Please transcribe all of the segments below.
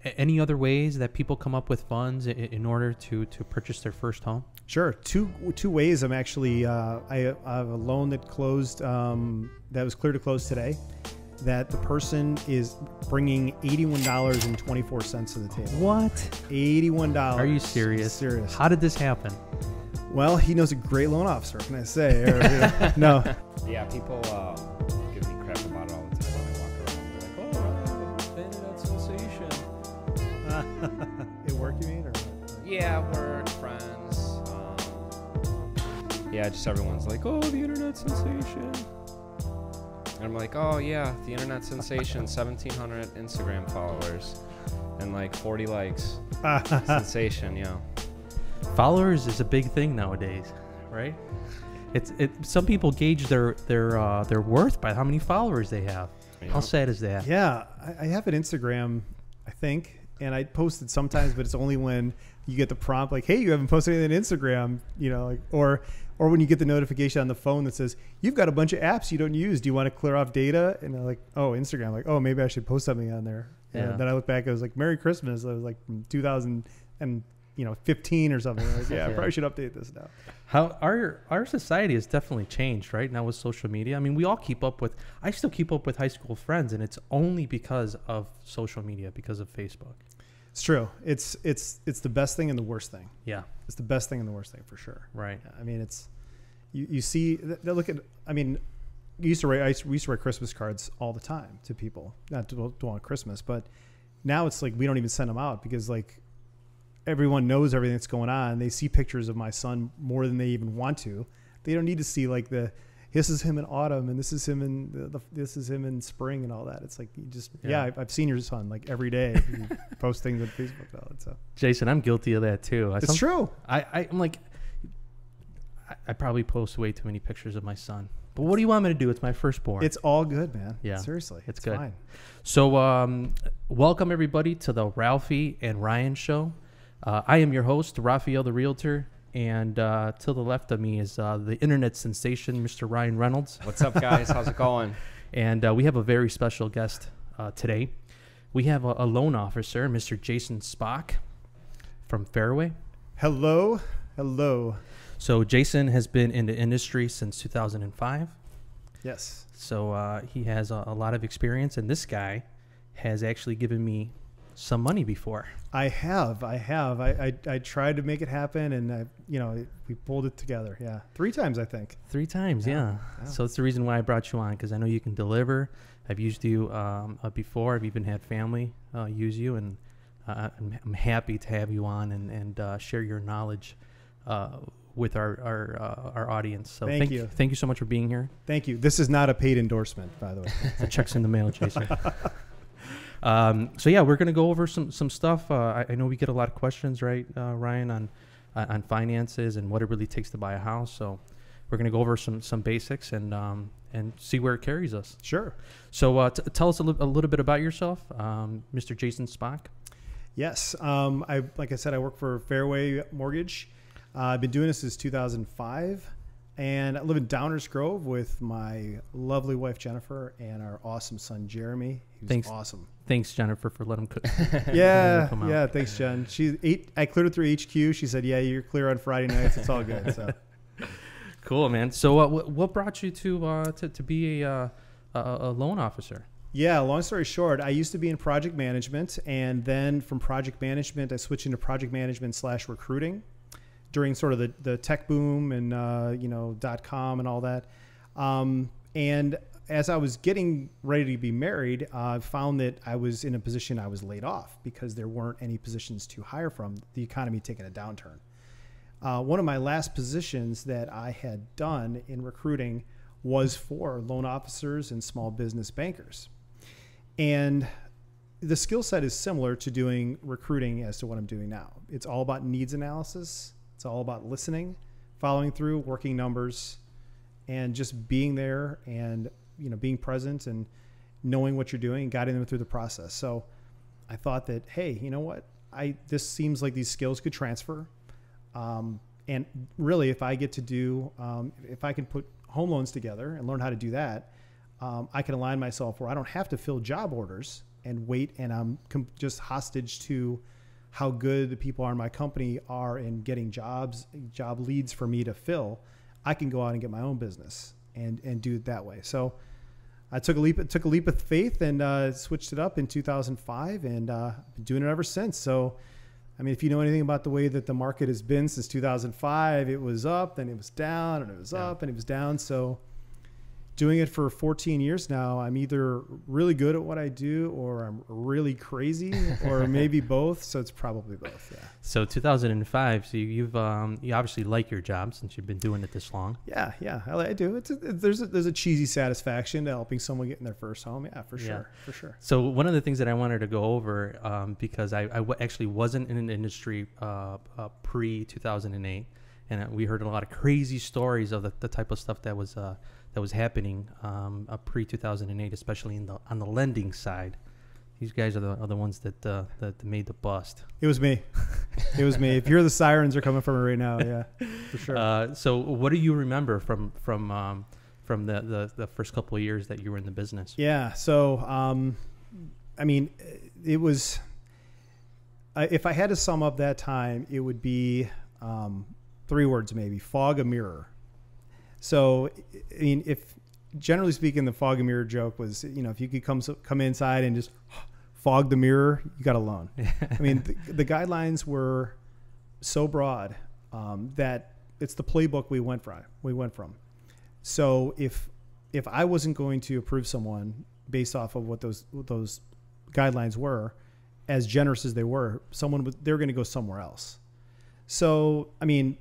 Any other ways that people come up with funds in order to purchase their first home? Sure. Two ways. I'm actually I have a loan that closed that was clear to close today. That the person is bringing $81.24 to the table. What? $81. Are you serious? Serious. How did this happen? Well, he knows a great loan officer. What can I say? No. Yeah, people give me crap about it all the time when I walk around. They're like, "Oh, internet sensation." It worked, you mean? Or? Yeah, work, friends. Yeah, just everyone's like, "Oh, the internet sensation." And I'm like, "Oh yeah, the internet sensation, 1,700 Instagram followers, and like 40 likes. Sensation, yeah." Followers is a big thing nowadays, right? Some people gauge their worth by how many followers they have. Yeah. How sad is that? Yeah, I have an Instagram, I think, and I post it sometimes, but it's only when you get the prompt like, "Hey, you haven't posted anything on Instagram," you know, like, or when you get the notification on the phone that says, "You've got a bunch of apps you don't use. Do you want to clear off data?" And I'm like, "Oh, Instagram." Like, "Oh, maybe I should post something on there." Yeah. And then I look back, it was like "Merry Christmas." I was like from 2015 or something. Like, yeah, I probably should update this now. How our society has definitely changed, right? Now with social media. I mean, we all I still keep up with high school friends, and it's only because of social media, because of Facebook. It's true. It's the best thing and the worst thing. Yeah. It's the best thing and the worst thing for sure. Right. I mean, it's you see. Look at. I mean, we used to write Christmas cards all the time to people, not to on Christmas, but now it's like we don't even send them out because like everyone knows everything that's going on. They see pictures of my son more than they even want to. They don't need to see like this is him in autumn and this is him in spring and all that. It's like you just I've seen your son like every day. You post things on Facebook about it. So Jason, I'm guilty of that too. It's true. I'm like, I probably post way too many pictures of my son. But what do you want me to do? It's my firstborn. It's all good, man. Yeah, seriously, it's good. Fine. So, welcome everybody to the Ralphie and Ryan show. I am your host, Raphael the Realtor, and to the left of me is the internet sensation, Mr. Ryan Reynolds. What's up, guys? How's it going? And we have a very special guest today. We have a loan officer, Mr. Jason Spock from Fairway. Hello. So Jason has been in the industry since 2005. Yes. So he has a lot of experience, and this guy has actually given me some money before. I have. I tried to make it happen, and we pulled it together. Yeah, 3 times I think. 3 times, yeah. So it's the reason why I brought you on, because I know you can deliver. I've used you before. I've even had family use you, and I'm happy to have you on and share your knowledge with our audience. So thank you. Thank you so much for being here. Thank you. This is not a paid endorsement, by the way. The check's in the mail, Jason. So yeah, we're going to go over some stuff. I know we get a lot of questions, right, Ryan, on finances and what it really takes to buy a house. So we're going to go over some basics and see where it carries us. Sure. So tell us a little bit about yourself, Mr. Jason Spock. Yes. Like I said, I work for Fairway Mortgage. I've been doing this since 2005, and I live in Downers Grove with my lovely wife Jennifer and our awesome son Jeremy. He's awesome. Thanks, Jennifer, for letting him Yeah. Thanks, Jen. I cleared it through HQ. She said, "Yeah, you're clear on Friday nights. It's all good." So cool, man. So what brought you to be a loan officer? Yeah, long story short, I used to be in project management, and then from project management, I switched into project management / recruiting during sort of the tech boom and .com and all that. And as I was getting ready to be married, I found that I was in a position I was laid off because there weren't any positions to hire from, the economy taking a downturn. One of my last positions that I had done in recruiting was for loan officers and small business bankers. And the skill set is similar to doing recruiting as to what I'm doing now. It's all about needs analysis. It's all about listening, following through, working numbers, and just being there and being present and knowing what you're doing and guiding them through the process. So I thought that, hey, you know what? This seems like these skills could transfer. And really, if I get to do, if I can put home loans together and learn how to do that, I can align myself where I don't have to fill job orders. and wait, and I'm just hostage to how good the people are in my company are in getting job leads for me to fill, I can go out and get my own business and do it that way. So I took a leap of faith and switched it up in 2005, and been doing it ever since. So, I mean, if you know anything about the way that the market has been since 2005, it was up, then it was down, and it was up, and it was down. So doing it for 14 years now, I'm either really good at what I do or I'm really crazy or maybe both. So it's probably both. Yeah. So 2005, so you obviously like your job since you've been doing it this long. Yeah. I do. There's a cheesy satisfaction to helping someone get in their first home. Yeah, for sure. So one of the things that I wanted to go over, because I actually wasn't in an industry pre-2008, and we heard a lot of crazy stories of the type of stuff that was happening pre-2008, especially on the lending side. These guys are the ones that made the bust. It was me. If you're the sirens are coming from it right now, yeah, for sure. So what do you remember from the first couple of years that you were in the business? Yeah. So, I mean, it was, if I had to sum up that time, it would be 3 words maybe: fog a mirror. So, I mean, if generally speaking, the fog and mirror joke was, if you could come inside and just fog the mirror, you got a loan. I mean, the guidelines were so broad that it's the playbook we went from. So if I wasn't going to approve someone based off of what those guidelines were, as generous as they were, they're going to go somewhere else. So, I mean,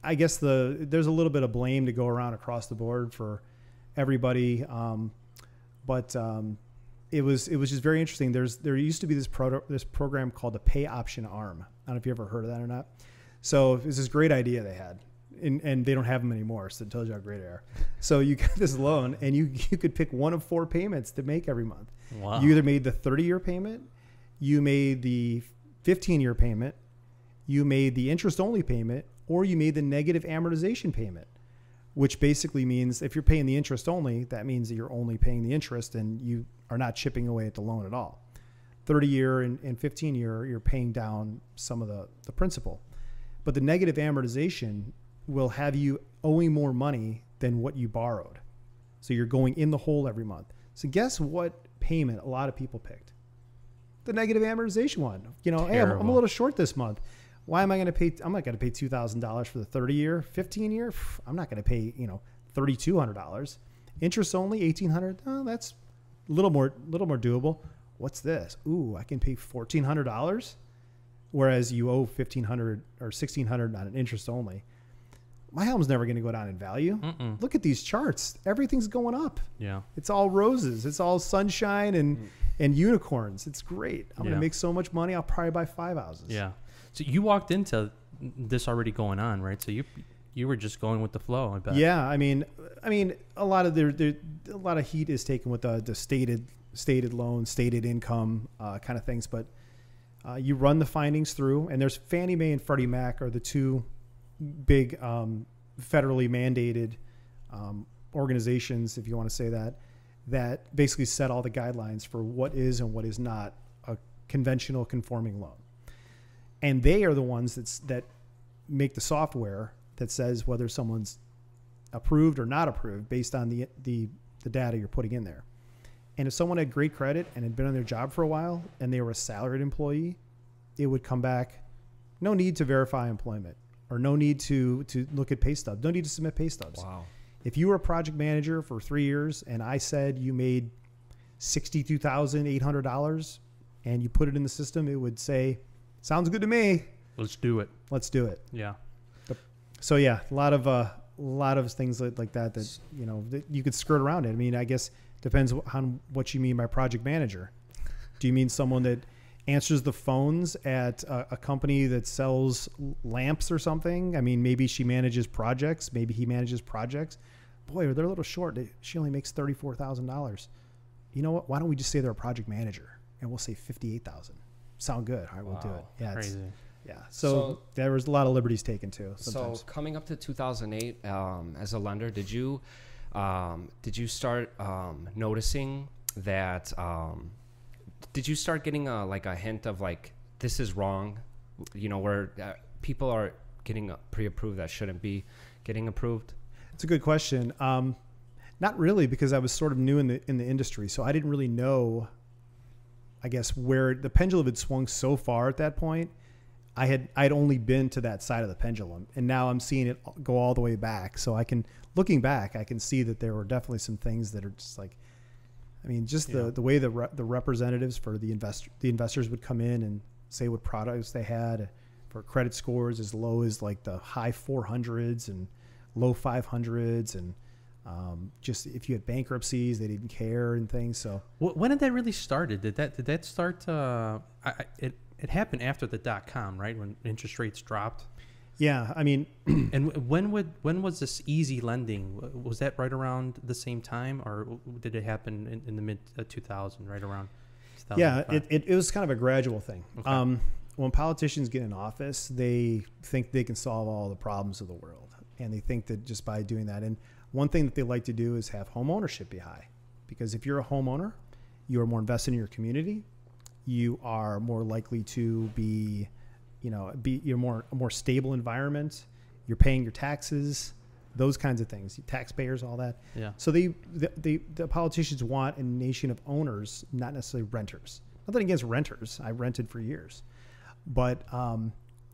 I guess there's a little bit of blame to go around across the board for everybody. But it was just very interesting. There used to be this program called the pay option arm. I don't know if you ever heard of that or not. So it was this great idea they had, and they don't have them anymore. So it tells you how great they are. So you got this loan, and you could pick one of 4 payments to make every month. Wow. You either made the 30-year payment, you made the 15-year payment, you made the interest-only payment, or you made the negative amortization payment, which basically means if you're paying the interest only, that means that you're only paying the interest and you are not chipping away at the loan at all. 30-year and 15-year, you're paying down some of the principal. But the negative amortization will have you owing more money than what you borrowed. So you're going in the hole every month. So guess what payment a lot of people picked? The negative amortization one. Hey, I'm a little short this month. Why am I going to pay? I'm not going to pay $2,000 for the 30-year, 15-year. I'm not going to pay, $3,200. Interest only, $1,800. Oh, that's a little more doable. What's this? Ooh, I can pay $1,400, whereas you owe $1,500 or $1,600 on an interest only. My home's never going to go down in value. Mm-mm. Look at these charts. Everything's going up. Yeah, it's all roses. It's all sunshine and unicorns. It's great. I'm going to make so much money. I'll probably buy 5 houses. Yeah. So you walked into this already going on, right? So you were just going with the flow, I bet. Yeah, I mean, a lot of heat is taken with the stated loan, stated income kind of things. But you run the findings through, and there's Fannie Mae and Freddie Mac are the 2 big federally mandated organizations, if you want to say that basically set all the guidelines for what is and what is not a conventional conforming loan. And they are the ones that make the software that says whether someone's approved or not approved based on the data you're putting in there. And if someone had great credit and had been on their job for a while and they were a salaried employee, it would come back, no need to verify employment or no need to look at pay stubs. No need to submit pay stubs. Wow. If you were a project manager for 3 years and I said you made $62,800 and you put it in the system, it would say, sounds good to me. Let's do it. Yeah. Yep. So yeah, a lot of things like that that you could skirt around it. I mean, I guess it depends on what you mean by project manager. Do you mean someone that answers the phones at a company that sells lamps or something? I mean, maybe she manages projects. Maybe he manages projects. Boy, they're a little short. She only makes $34,000. You know what? Why don't we just say they're a project manager and we'll say $58,000? Sound good. All right, we'll do it. Yeah, crazy. So there was a lot of liberties taken too. Sometimes. So coming up to 2008, as a lender, did you start noticing that did you start getting a hint of like, this is wrong, where people are getting pre-approved that shouldn't be getting approved? It's a good question. Not really, because I was sort of new in the industry, so I didn't really know, I guess, where the pendulum had swung so far at that point. I'd only been to that side of the pendulum, and now I'm seeing it go all the way back. So looking back, I can see that there were definitely some things that are just like, I mean, just the way the representatives for the investors would come in and say what products they had for credit scores as low as like the high 400s and low 500s, and just if you had bankruptcies, they didn't care and things. So when did that really started? Did that start? It happened after the .com, right? When interest rates dropped. Yeah, I mean, and when was this easy lending? Was that right around the same time, or did it happen in the mid 2000, right around? Yeah, it was kind of a gradual thing. Okay. When politicians get in office, they think they can solve all the problems of the world, and they think that just by doing that. And one thing that they like to do is have home ownership be high, because if you're a homeowner, you are more invested in your community. You are more likely to be, you're a more stable environment. You're paying your taxes, those kinds of things. Taxpayers, all that. Yeah. So the politicians want a nation of owners, not necessarily renters. Nothing against renters. I rented for years, but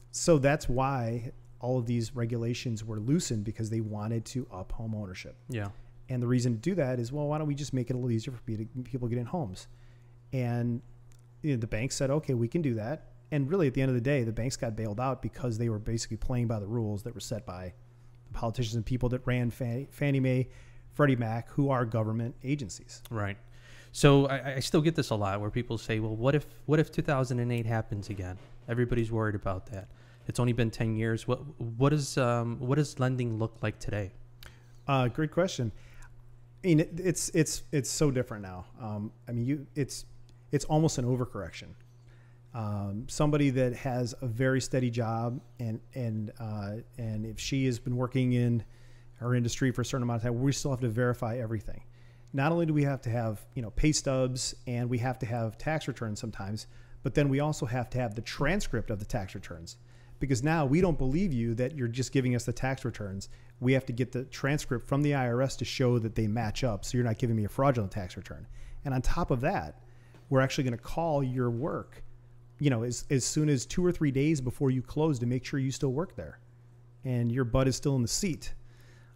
so that's why all of these regulations were loosened, because they wanted to up home ownership. Yeah. And the reason to do that is, well, why don't we just make it a little easier for people to get in homes? And the banks said, okay, we can do that. And really, at the end of the day, the banks got bailed out because they were basically playing by the rules that were set by the politicians and people that ran Fannie Mae, Freddie Mac, who are government agencies. Right. So I still get this a lot, where people say, well, what if 2008 happens again? Everybody's worried about that. It's only been 10 years. What does lending look like today? Great question. I mean, it's so different now. It's almost an overcorrection. Somebody that has a very steady job and if she has been working in her industry for a certain amount of time, we still have to verify everything. Not only do we have to have pay stubs, and we have to have tax returns sometimes, but then we also have to have the transcript of the tax returns, because now we don't believe you that you're just giving us the tax returns. We have to get the transcript from the IRS to show that they match up, so you're not giving me a fraudulent tax return. And on top of that, we're actually going to call your work, as soon as 2 or 3 days before you close, to make sure you still work there and your butt is still in the seat.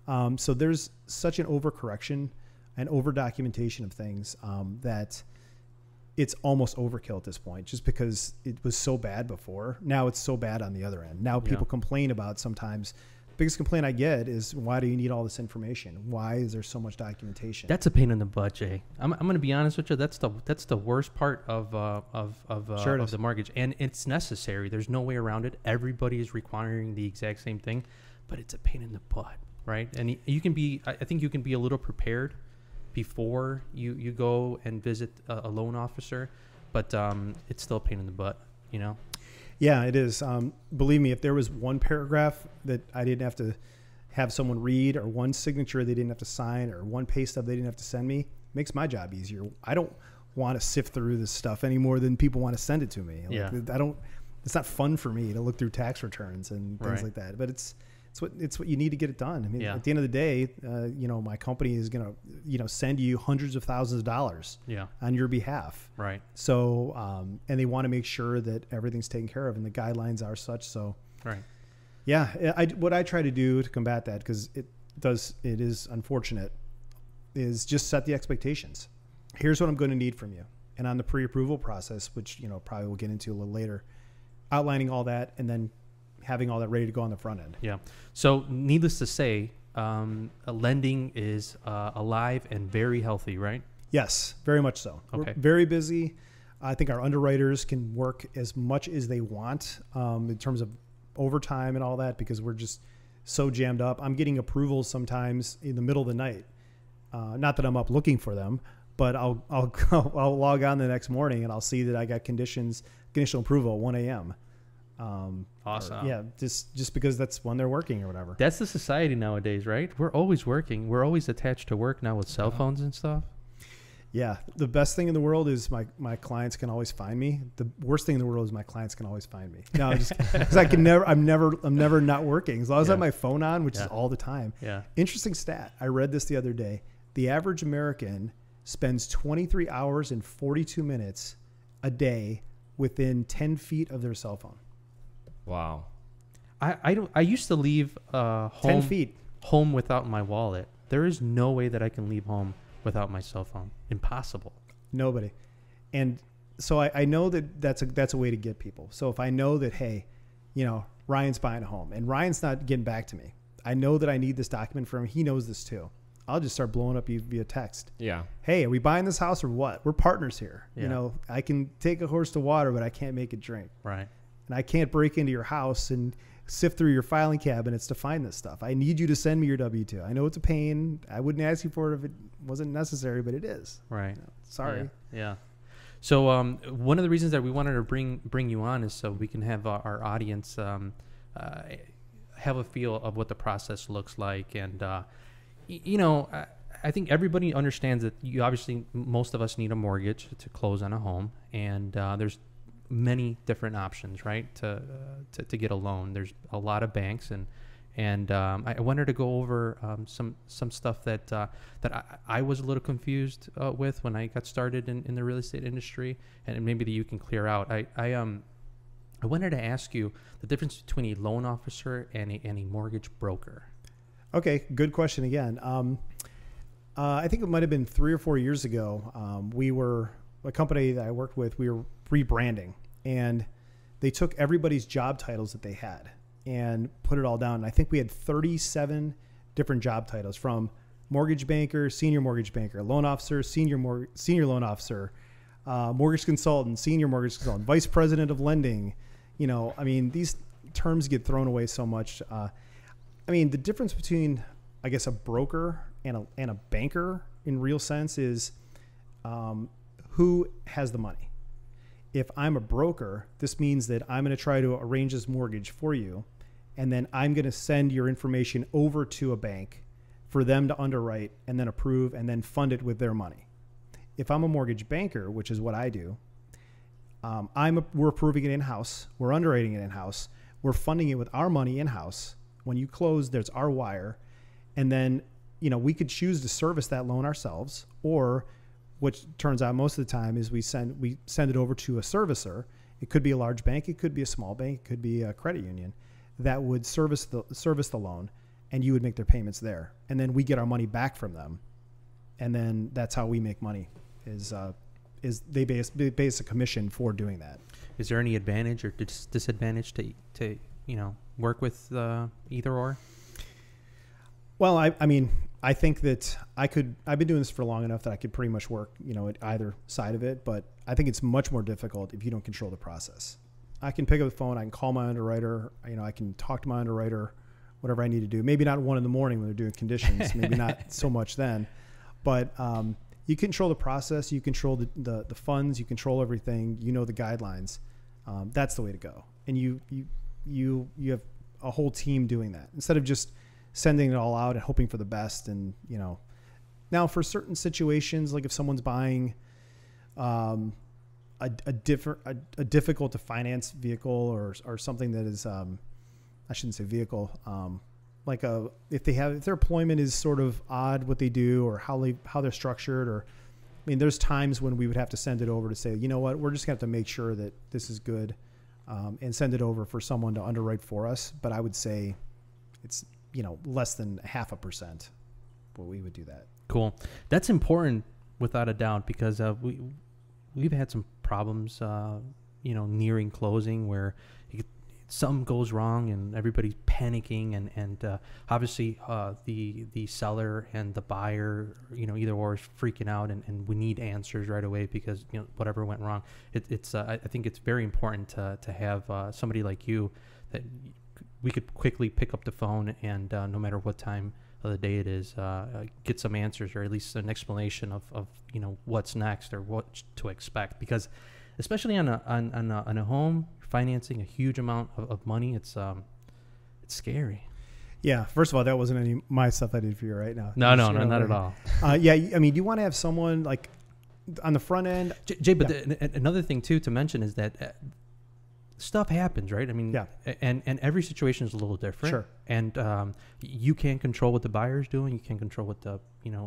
So there's such an overcorrection and over documentation of things that it's almost overkill at this point, just because it was so bad before. Now it's so bad on the other end. Now people complain about sometimes. Biggest complaint I get is, why do you need all this information? Why is there so much documentation? That's a pain in the butt, Jay. I'm going to be honest with you. That's the worst part of the mortgage, and it's necessary. There's no way around it. Everybody is requiring the exact same thing, but it's a pain in the butt, right? And I think you can be a little prepared before you go and visit a loan officer, but it's still a pain in the butt, Yeah, it is. Believe me, if there was one paragraph that I didn't have to have someone read, or one signature they didn't have to sign, or one pay stub they didn't have to send me, makes my job easier. I don't want to sift through this stuff any more than people want to send it to me. It's not fun for me to look through tax returns and things like that, but it's what you need to get it done. I mean, at the end of the day, my company is going to, send you hundreds of thousands of dollars on your behalf. Right. So, and they want to make sure that everything's taken care of and the guidelines are such. So, right. Yeah. What I try to do to combat that, because it is unfortunate, is just set the expectations. Here's what I'm going to need from you. And on the pre-approval process, which, probably we'll get into a little later, outlining all that and then having all that ready to go on the front end. Yeah. So needless to say, lending is alive and very healthy, right? Yes, very much so. Okay. We're very busy. I think our underwriters can work as much as they want in terms of overtime and all that, because we're just so jammed up. I'm getting approvals sometimes in the middle of the night. Not that I'm up looking for them, but I'll log on the next morning and I'll see that I got conditional approval at 1 a.m. Awesome. Just because that's when they're working or whatever. That's the society nowadays, right? We're always working. We're always attached to work now with cell phones and stuff. Yeah. The best thing in the world is my clients can always find me. The worst thing in the world is my clients can always find me. No, because I'm never not working. As long as I have my phone on, which is all the time. Yeah. Interesting stat. I read this the other day. The average American spends 23 hours and 42 minutes a day within 10 feet of their cell phone. Wow. I used to leave home 10 feet home without my wallet. There is no way that I can leave home without my cell phone. Impossible. Nobody. And so I know that that's a way to get people. So if I know that, hey, Ryan's buying a home and Ryan's not getting back to me, I know that I need this document from him. He knows this too. I'll just start blowing up you via text. Yeah. Hey, are we buying this house or what? We're partners here. Yeah. I can take a horse to water, but I can't make it drink. Right. And I can't break into your house and sift through your filing cabinets to find this stuff. I need you to send me your W-2. I know it's a pain. I wouldn't ask you for it if it wasn't necessary, but it is. Right. Sorry. Yeah. So one of the reasons that we wanted to bring you on is so we can have our audience have a feel of what the process looks like. And, I think everybody understands that most of us need a mortgage to close on a home. And there's many different options, right, to get a loan. There's a lot of banks, and I wanted to go over some stuff that I was a little confused with when I got started in the real estate industry, and maybe that you can clear out. I wanted to ask you the difference between a loan officer and a mortgage broker. Okay, good question again. I think it might have been 3 or 4 years ago. We were a company that I worked with. We were rebranding, and they took everybody's job titles that they had and put it all down. And I think we had 37 different job titles, from mortgage banker, senior mortgage banker, loan officer, senior loan officer, mortgage consultant, senior mortgage consultant, vice president of lending. These terms get thrown away so much. The difference between, I guess, a broker and a banker in real sense is who has the money. If I'm a broker, this means that I'm going to try to arrange this mortgage for you, and then I'm going to send your information over to a bank for them to underwrite and then approve and then fund it with their money. If I'm a mortgage banker, which is what I do, we're approving it in-house, we're underwriting it in-house, we're funding it with our money in-house. When you close, there's our wire, and then we could choose to service that loan ourselves, or which turns out most of the time is we send it over to a servicer. It could be a large bank, it could be a small bank, it could be a credit union that would service the loan, and you would make their payments there, and then we get our money back from them, and then that's how we make money. Is they base a commission for doing that. Is there any advantage or disadvantage to work with either or? Well, I think that I've been doing this for long enough that I could pretty much work, at either side of it, but I think it's much more difficult if you don't control the process. I can pick up the phone, I can call my underwriter, I can talk to my underwriter, whatever I need to do. Maybe not 1 a.m. when they're doing conditions, maybe not so much then, but you control the process, you control the funds, you control everything, the guidelines. That's the way to go. And you have a whole team doing that instead of just sending it all out and hoping for the best. And, now for certain situations, like if someone's buying a difficult to finance vehicle or something that is, I shouldn't say vehicle, if their employment is sort of odd, what they do or how they're structured, or, there's times when we would have to send it over to say, you know what, we're just gonna have to make sure that this is good, and send it over for someone to underwrite for us. But I would say it's, less than 0.5% what we would do that. Cool. That's important without a doubt, because we've had some problems, nearing closing where something goes wrong and everybody's panicking, and obviously the seller and the buyer, either or is freaking out, and we need answers right away because whatever went wrong. I think it's very important to have somebody like you that we could quickly pick up the phone and no matter what time of the day it is, get some answers, or at least an explanation of what's next or what to expect. Because especially on a home, financing a huge amount of money, it's scary. Yeah. First of all, that wasn't any my stuff I did for you right now. No, not at all. Yeah. You want to have someone like, on the front end. Jay, but another thing too to mention is that stuff happens, right? I mean, and every situation is a little different. Sure. And you can't control what the buyer's doing. You can't control what the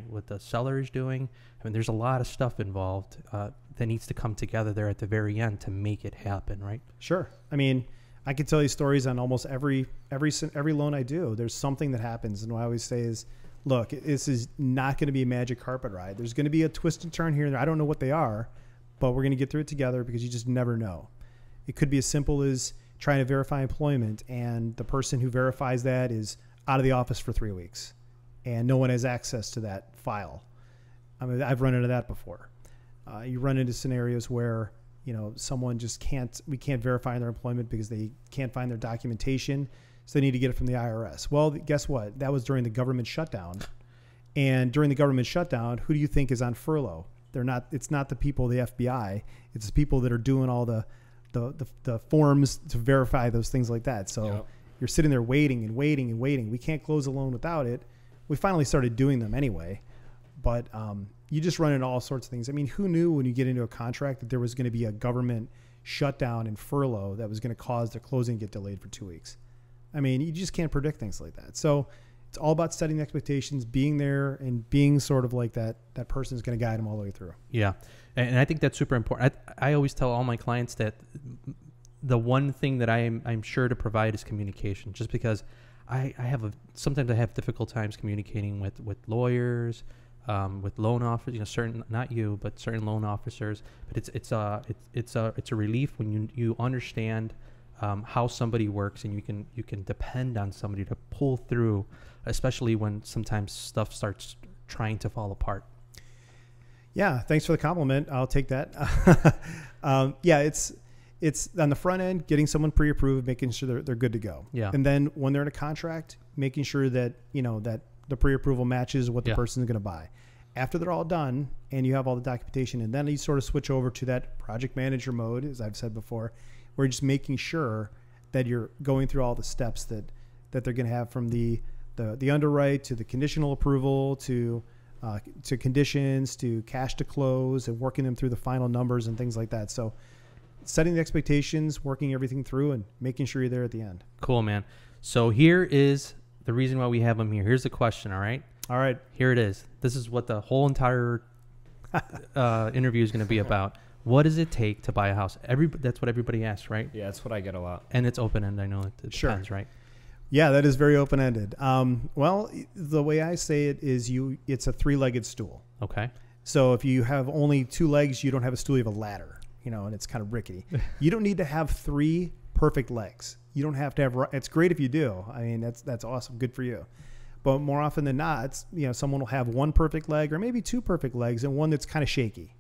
what the seller is doing. I mean, there's a lot of stuff involved that needs to come together there at the very end to make it happen, right? Sure. I mean, I could tell you stories on almost every loan I do. There's something that happens, and what I always say is, look, this is not going to be a magic carpet ride. There's going to be a twist and turn here and there. I don't know what they are, but we're going to get through it together because you just never know. It could be as simple as trying to verify employment, and the person who verifies that is out of the office for 3 weeks, and no one has access to that file. I mean, I've run into that before. You run into scenarios where, someone just we can't verify their employment because they can't find their documentation, so they need to get it from the IRS. Well, guess what? That was during the government shutdown. And during the government shutdown, who do you think is on furlough? It's not the people, the FBI. It's the people that are doing all the forms to verify those things like that. So you're sitting there waiting and waiting and waiting. We can't close a loan without it. We finally started doing them anyway, but you just run into all sorts of things. I mean, who knew when you get into a contract that there was going to be a government shutdown and furlough that was going to cause their closing to get delayed for 2 weeks? I mean, you just can't predict things like that. So it's all about setting expectations, being there, and being sort of like that person is going to guide them all the way through. Yeah. And I think that's super important. I always tell all my clients that the one thing that I'm sure to provide is communication, just because sometimes I have difficult times communicating with lawyers, with loan officers, certain, not you, but certain loan officers. But it's a relief when you understand how somebody works, and you can depend on somebody to pull through, especially when sometimes stuff starts trying to fall apart. Yeah, thanks for the compliment. I'll take that. It's on the front end, getting someone pre-approved, making sure they're good to go. Yeah. And then when they're in a contract, making sure that that the pre-approval matches what the person's going to buy. After they're all done and you have all the documentation, and then you sort of switch over to that project manager mode, as I've said before, where you're just making sure that you're going through all the steps that they're going to have, from the underwrite to the conditional approval to conditions to cash to close, and working them through the final numbers and things like that. So setting the expectations, working everything through, and making sure you're there at the end. Cool, man. So here is the reason why we have them here. Here's the question, all right? All right. Here it is. This is what the whole entire interview is going to be about. What does it take to buy a house? That's what everybody asks, right? Yeah, that's what I get a lot. And it's open-ended. I know it depends, right? Yeah, that is very open-ended. Well, the way I say it is it's a three-legged stool. Okay. So if you have only two legs, you don't have a stool, you have a ladder, and it's kind of rickety. You don't need to have three perfect legs. You don't have to have, it's great if you do. I mean, that's awesome. Good for you. But more often than not, someone will have one perfect leg or maybe two perfect legs and one that's kind of shaky.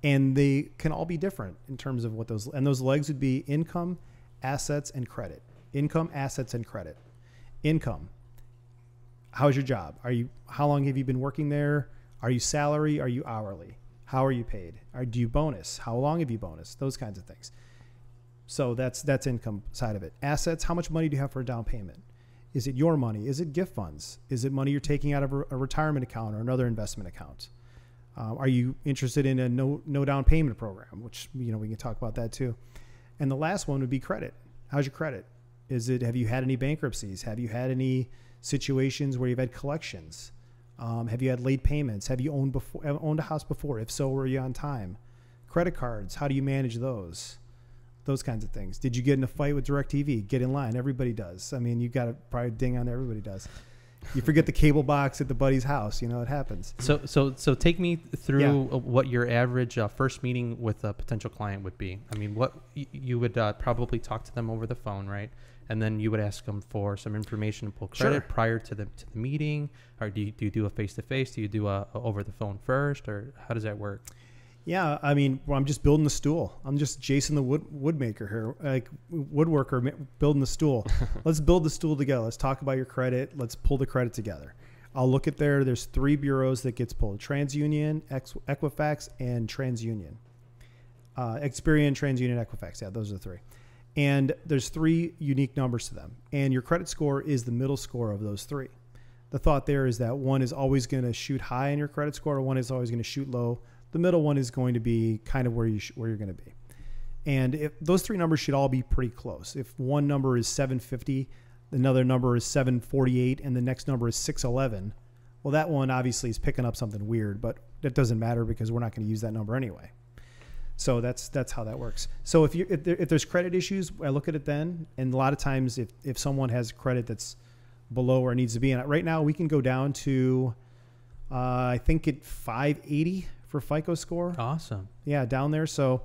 And they can all be different in terms of what those legs would be: income, assets, and credit. Income, assets, and credit. Income. How's your job? How long have you been working there? Are you salary? Are you hourly? How are you paid? Do you bonus? How long have you bonus? Those kinds of things. So that's income side of it. Assets. How much money do you have for a down payment? Is it your money? Is it gift funds? Is it money you're taking out of a retirement account or another investment account? Are you interested in a no down payment program, which, we can talk about that too. And the last one would be credit. How's your credit? Have you had any bankruptcies? Have you had any situations where you've had collections? Have you had late payments? Have you owned a house before? If so, were you on time? Credit cards. How do you manage those? Those kinds of things. Did you get in a fight with DirecTV? Get in line. Everybody does. I mean, you got to probably ding on there. Everybody does. You forget the cable box at the buddy's house. It happens. So take me through what your average first meeting with a potential client would be. I mean, what you would probably talk to them over the phone, right? And then you would ask them for some information and pull credit prior to the meeting, or do you do a face-to-face? Do you do a over the phone first, or how does that work? Yeah, I mean, I'm just building the stool. I'm just Jason the woodmaker here, like woodworker building the stool. Let's build the stool together. Let's talk about your credit. Let's pull the credit together. I'll look at there's three bureaus that gets pulled: TransUnion, Equifax, and TransUnion. Experian, TransUnion, Equifax. Yeah, those are the three. And there's three unique numbers to them. And your credit score is the middle score of those three. The thought there is that one is always going to shoot high in your credit score, or one is always going to shoot low. The middle one is going to be kind of where you're going to be. And if those three numbers should all be pretty close. If one number is 750, another number is 748, and the next number is 611, well, that one obviously is picking up something weird, but that doesn't matter because we're not going to use that number anyway. So that's how that works. So if there's credit issues, I look at it then. And a lot of times if someone has credit that's below where it needs to be, and right now we can go down to, I think at 580 for FICO score. Awesome. Yeah, down there. So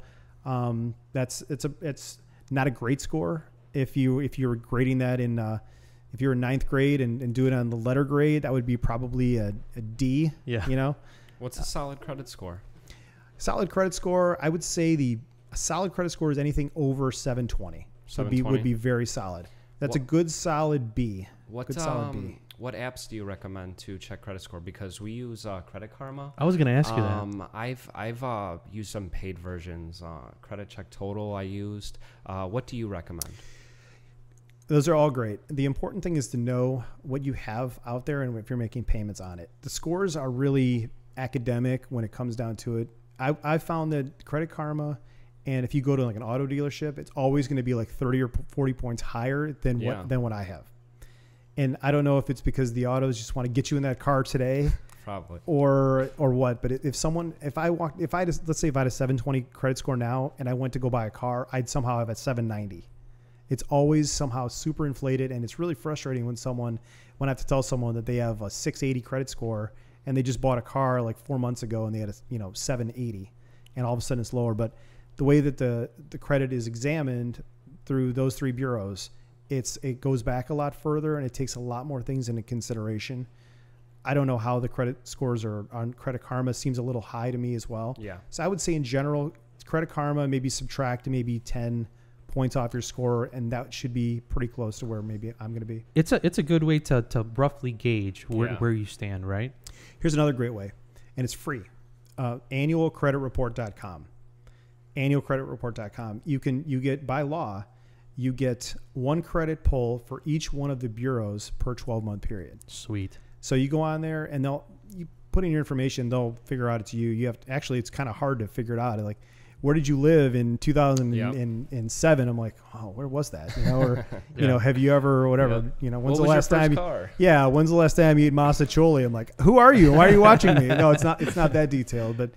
it's not a great score. If you're grading that in, if you're in ninth grade and do it on the letter grade, that would be probably a D. Yeah. You know, What's a solid credit score? Solid credit score, I would say a solid credit score is anything over 720. Would be very solid. That's a good solid B. Good solid B. What apps do you recommend to check credit score? Because we use Credit Karma. I was going to ask you that. I've used some paid versions. Credit Check Total I used. What do you recommend? Those are all great. The important thing is to know what you have out there and if you're making payments on it. The scores are really academic when it comes down to it. I found that Credit Karma, and if you go to like an auto dealership, it's always going to be like 30 or 40 points higher than what I have. And I don't know if it's because the autos just want to get you in that car today, probably, or what. But let's say if I had a 720 credit score now and I went to go buy a car, I'd somehow have a 790. It's always somehow super inflated, and it's really frustrating when I have to tell someone that they have a 680 credit score and they just bought a car like 4 months ago and they had a 780, and all of a sudden it's lower. But the way that the credit is examined through those three bureaus, it goes back a lot further and it takes a lot more things into consideration. I don't know how the credit scores are on Credit Karma. Seems a little high to me as well. Yeah. So I would say in general, Credit Karma, maybe subtract maybe 10 points off your score, and that should be pretty close to where maybe I'm going to be. It's a good way to roughly gauge where you stand, right? Here's another great way, and it's free. Annualcreditreport.com. Annualcreditreport.com. You get, by law, you get one credit pull for each one of the bureaus per 12-month period. Sweet. So you go on there and you put in your information, they'll figure out it's you. You have to, actually, it's kind of hard to figure it out. Like, where did you live in 2007? I'm like, oh, where was that? Or, have you ever, whatever, when's the last time? When's the last time you ate masticholi? I'm like, who are you? Why are you watching me? No, it's not that detailed, but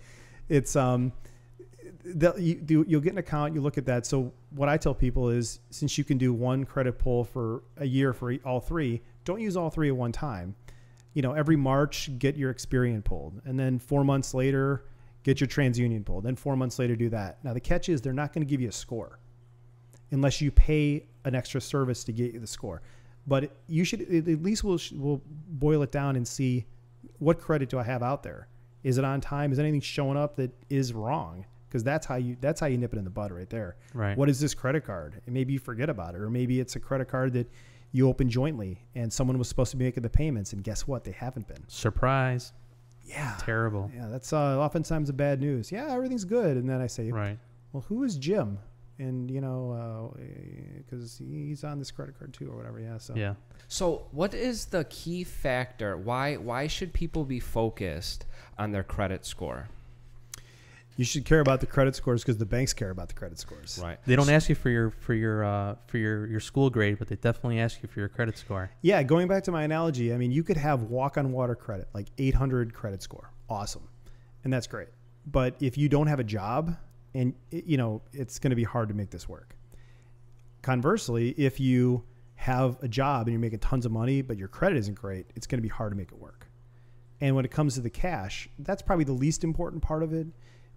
it's, you'll get an account, you look at that. So what I tell people is, since you can do one credit pull for a year for all three, don't use all three at one time. Every March, get your Experian pulled, and then 4 months later, get your TransUnion pulled. Then 4 months later, do that. Now the catch is they're not going to give you a score unless you pay an extra service to get you the score. But you should at least we'll boil it down and see, what credit do I have out there? Is it on time? Is anything showing up that is wrong? Because that's how you nip it in the bud right there. Right. What is this credit card? And maybe you forget about it, or maybe it's a credit card that you open jointly and someone was supposed to be making the payments, and guess what? They haven't been. Surprise. Yeah. Terrible. Yeah, that's oftentimes the bad news. Yeah, everything's good. And then I say, right. Well, who is Jim? And, because he's on this credit card too or whatever. Yeah. So. Yeah. So what is the key factor? Why should people be focused on their credit score? You should care about the credit scores because the banks care about the credit scores. Right. They don't ask you for your school grade, but they definitely ask you for your credit score. Yeah. Going back to my analogy, I mean, you could have walk-on water credit, like 800 credit score. Awesome. And that's great. But if you don't have a job, and it's going to be hard to make this work. Conversely, if you have a job and you're making tons of money, but your credit isn't great, it's going to be hard to make it work. And when it comes to the cash, that's probably the least important part of it,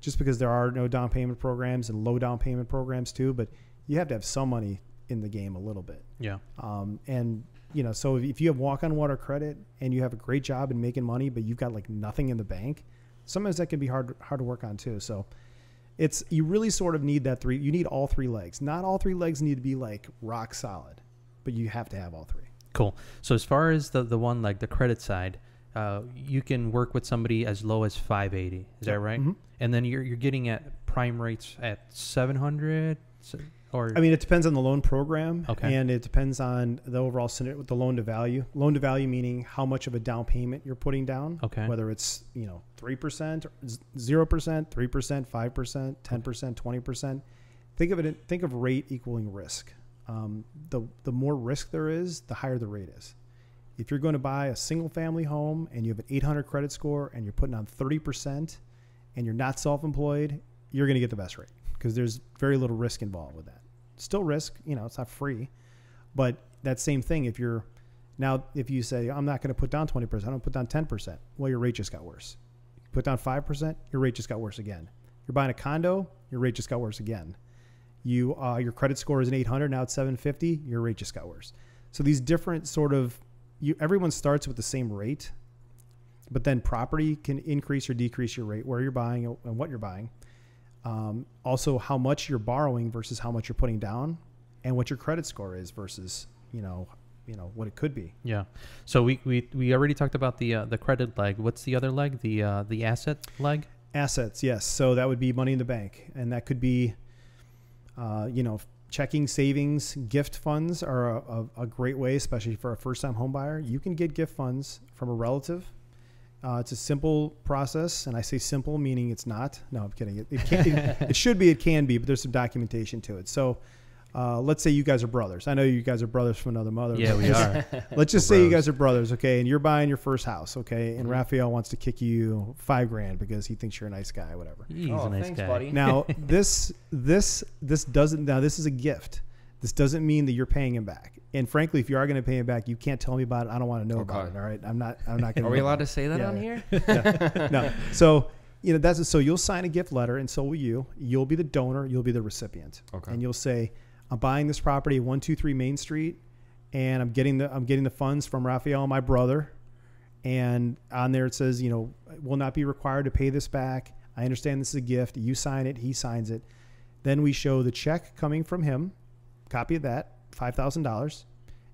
just because there are no down payment programs and low down payment programs too, but you have to have some money in the game a little bit. Yeah. So if you have walk-on water credit and you have a great job and making money, but you've got like nothing in the bank, sometimes that can be hard to work on too. So you really sort of need you need all three legs. Not all three legs need to be like rock solid, but you have to have all three. Cool. So as far as the one, like the credit side, you can work with somebody as low as 580. Is that right? Mm-hmm. And then you're getting at prime rates at 700. Or I mean, it depends on the loan program, Okay. and it depends on the overall scenario with the loan to value. Loan to value meaning how much of a down payment you're putting down. Okay. Whether it's 3%, 0%, 3%, 5%, 10%, 20%. Think of rate equaling risk. The more risk there is, the higher the rate is. If you're going to buy a single family home and you have an 800 credit score and you're putting on 30% and you're not self-employed, you're going to get the best rate because there's very little risk involved with that. Still risk, it's not free, but that same thing. If you say, I'm not going to put down 20%, I'm going to put down 10%. Well, your rate just got worse. You put down 5%, your rate just got worse again. You're buying a condo, your rate just got worse again. Your credit score is an 800, now it's 750, your rate just got worse. So these different sort of, everyone starts with the same rate, but then property can increase or decrease your rate, where you're buying and what you're buying. Also how much you're borrowing versus how much you're putting down, and what your credit score is versus, what it could be. Yeah. So we already talked about the credit leg. What's the other leg? The asset leg? Assets. Yes. So that would be money in the bank, and that could be, checking, savings, gift funds are a great way, especially for a first-time home buyer. You can get gift funds from a relative. It's a simple process, and I say simple meaning it's not. No, I'm kidding. It should be, it can be, but there's some documentation to it. So let's say you guys are brothers. I know you guys are brothers from another mother. Yeah, we are. Let's just say you guys are brothers, okay, and you're buying your first house, okay, and Raphael wants to kick you $5,000 because he thinks you're a nice guy, whatever. He's a nice thanks, guy. buddy. Now this doesn't. Now this is a gift. This doesn't mean that you're paying him back. And frankly, if you are going to pay him back, you can't tell me about it. I don't want to know about it. All right, I'm not going to. Are we allowed to say that Yeah, on yeah. here? No. So so you'll sign a gift letter, and so will you. You'll be the donor. You'll be the recipient. Okay. And you'll say, I'm buying this property at 123 Main Street, and I'm getting the funds from Raphael, my brother. And on there it says, will not be required to pay this back. I understand this is a gift. You sign it. He signs it. Then we show the check coming from him, copy of that, $5,000.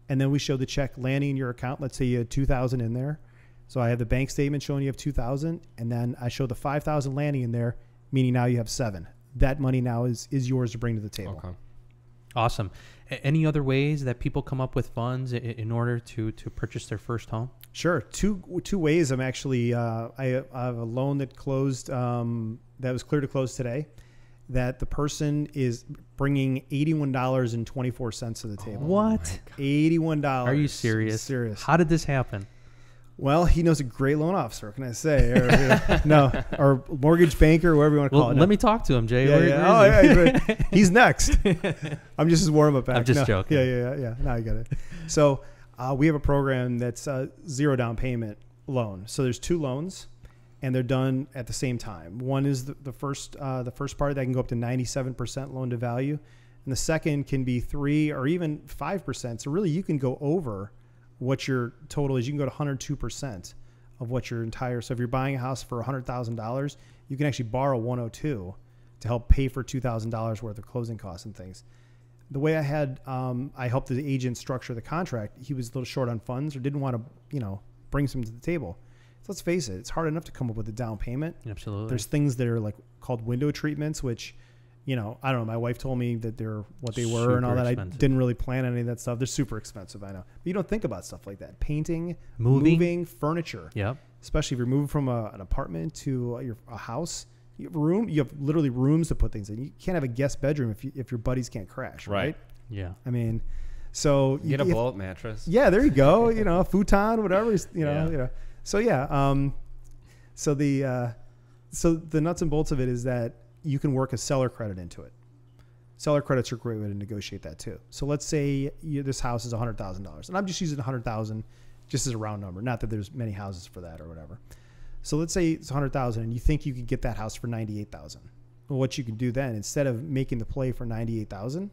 And then we show the check landing in your account. Let's say you had $2,000 in there. So I have the bank statement showing you have $2,000. And then I show the $5,000 landing in there, meaning now you have $7,000. That money now is yours to bring to the table. Okay. Awesome. Any other ways that people come up with funds in order to purchase their first home? Sure. Two ways. I'm actually, I have a loan that closed, that was clear to close today, that the person is bringing $81.24 to the table. What? $81. Are you serious? Serious. How did this happen? Well, he knows a great loan officer. What can I say? Or mortgage banker, whatever you want to call it. No. Let me talk to him, Jay. Yeah. He's next. I'm just his warm-up act. I'm just joking. Yeah. Now I get it. So we have a program that's zero down payment loan. So there's two loans, and they're done at the same time. One is the first part that can go up to 97% loan to value, and the second can be 3 or even 5%. So really, you can go over what your total is. You can go to 102% of what your entire. So if you're buying a house for $100,000, you can actually borrow 102 to help pay for $2,000 worth of closing costs and things. The way I helped the agent structure the contract, he was a little short on funds or didn't want to, bring some to the table. So let's face it, it's hard enough to come up with a down payment. Absolutely. There's things that are like called window treatments, which, I don't know. My wife told me that they're what they were Super and all that. expensive. I didn't really plan any of that stuff. They're super expensive, I know. But you don't think about stuff like that. Painting, Moving. furniture. Yep. Especially if you're moving from an apartment to a house. You have literally rooms to put things in. You can't have a guest bedroom if your buddies can't crash, right? Yeah. I mean, so Get a blow-up mattress. Yeah, there you go. A futon, whatever. Yeah. So yeah. So the nuts and bolts of it is that you can work a seller credit into it. Seller credits are a great way to negotiate that too. So let's say this house is $100,000, and I'm just using $100,000 just as a round number. Not that there's many houses for that or whatever. So let's say it's $100,000, and you think you could get that house for $98,000. Well, what you can do then, instead of making the play for $98,000,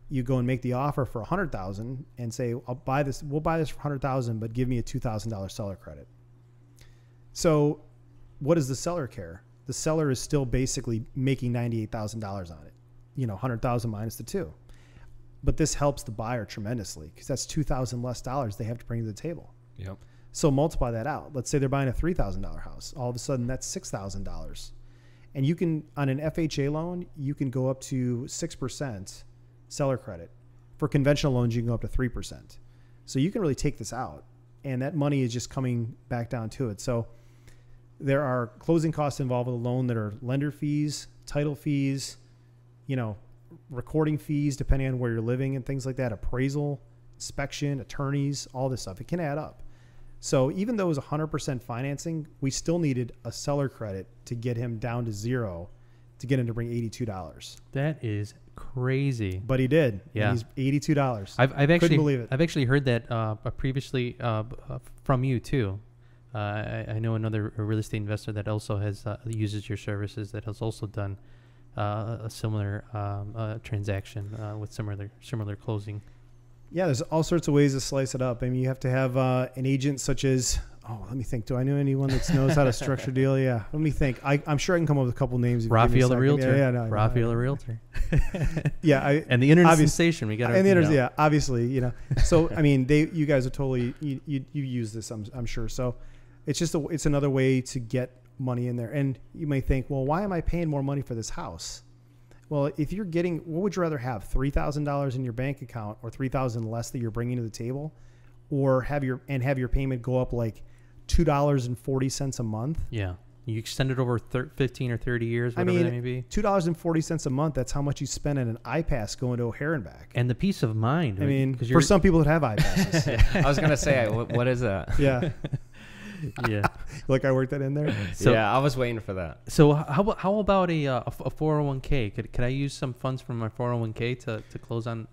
you go and make the offer for $100,000 and say, We'll buy this for $100,000, but give me a $2,000 seller credit. So what does the seller care? The seller is still basically making $98,000 on it, $100,000 minus the 2. But this helps the buyer tremendously because that's $2,000 less dollars they have to bring to the table. Yep. So multiply that out. Let's say they're buying a $3,000 house. All of a sudden that's $6,000. And you can, on an FHA loan, you can go up to 6% seller credit. For conventional loans, you can go up to 3%. So you can really take this out, and that money is just coming back down to it. So there are closing costs involved with a loan that are lender fees, title fees, recording fees, depending on where you're living and things like that, appraisal, inspection, attorneys, all this stuff. It can add up. So even though it was 100% financing, we still needed a seller credit to get him down to zero, to get him to bring $82. That is crazy. But he did. Yeah. And he's $82. I've actually couldn't believe it. I've actually heard that previously from you too. I know another real estate investor that also has uses your services that has also done a similar transaction with similar closing. Yeah, there's all sorts of ways to slice it up. I mean, you have to have an agent such as, let me think. Do I know anyone that knows how to structure a deal? Yeah, let me think. I'm sure I can come up with a couple names. Raphael the Realtor. Yeah, no, Raphael the Realtor. Yeah, and the internet sensation. We got. And the internet, yeah, obviously, So I mean, you guys are totally you use this. I'm sure. So it's just it's another way to get money in there. And you may think, well, why am I paying more money for this house? Well, if you're getting, what would you rather have, $3,000 in your bank account or $3,000 less that you're bringing to the table, or have your payment go up like $2.40 a month? Yeah, you extend it over 15 or 30 years, whatever that may be. $2.40 a month. That's how much you spend on an iPass going to O'Hare and back. And the peace of mind. I mean, for some people that have iPasses. I was gonna say, what is that? Yeah. Yeah. Like I worked that in there. So, yeah, I was waiting for that. So how about a 401k? Could I use some funds from my 401k to close on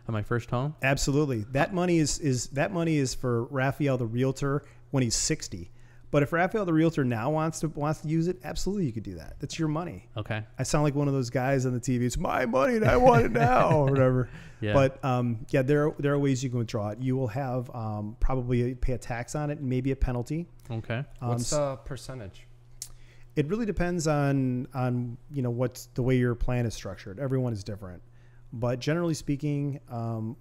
my first home? Absolutely. That money is for Raphael the Realtor when he's 60. But if Raphael the Realtor now wants to use it, absolutely you could do that. That's your money. Okay. I sound like one of those guys on the TV. It's my money and I want it now or whatever. Yeah. But there are ways you can withdraw it. You will have probably pay a tax on it and maybe a penalty. Okay. What's the percentage? It really depends on what's the way your plan is structured. Everyone is different. But generally speaking,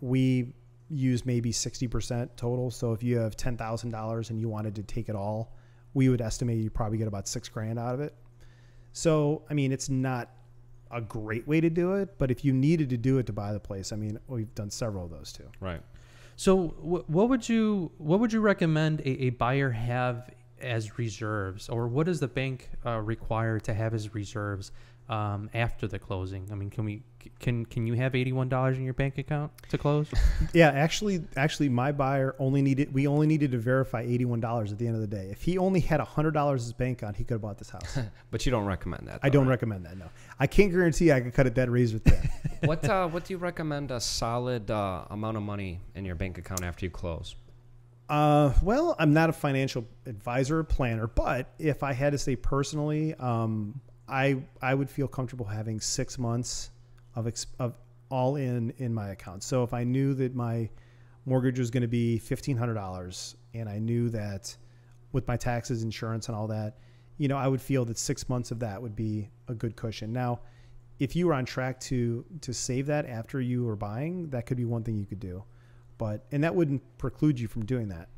we use maybe 60% total. So if you have $10,000 and you wanted to take it all, we would estimate you probably get about $6,000 out of it. So, I mean, it's not a great way to do it, but if you needed to do it to buy the place, I mean, we've done several of those too. Right. So what would you recommend a buyer have as reserves, or what does the bank require to have as reserves after the closing? I mean, can you have $81 in your bank account to close? Yeah, actually, my buyer only needed to verify $81 at the end of the day. If he only had $100 in his bank account, he could have bought this house. But you don't recommend that, though, I don't recommend that. No, I can't guarantee I could cut it that razor thin. What do you recommend a solid amount of money in your bank account after you close? Well, I'm not a financial advisor or planner, but if I had to say personally, I would feel comfortable having 6 months of all in my account. So if I knew that my mortgage was going to be $1,500 and I knew that with my taxes, insurance and all that, I would feel that 6 months of that would be a good cushion. Now, if you were on track to save that after you were buying, that could be one thing you could do. And that wouldn't preclude you from doing that.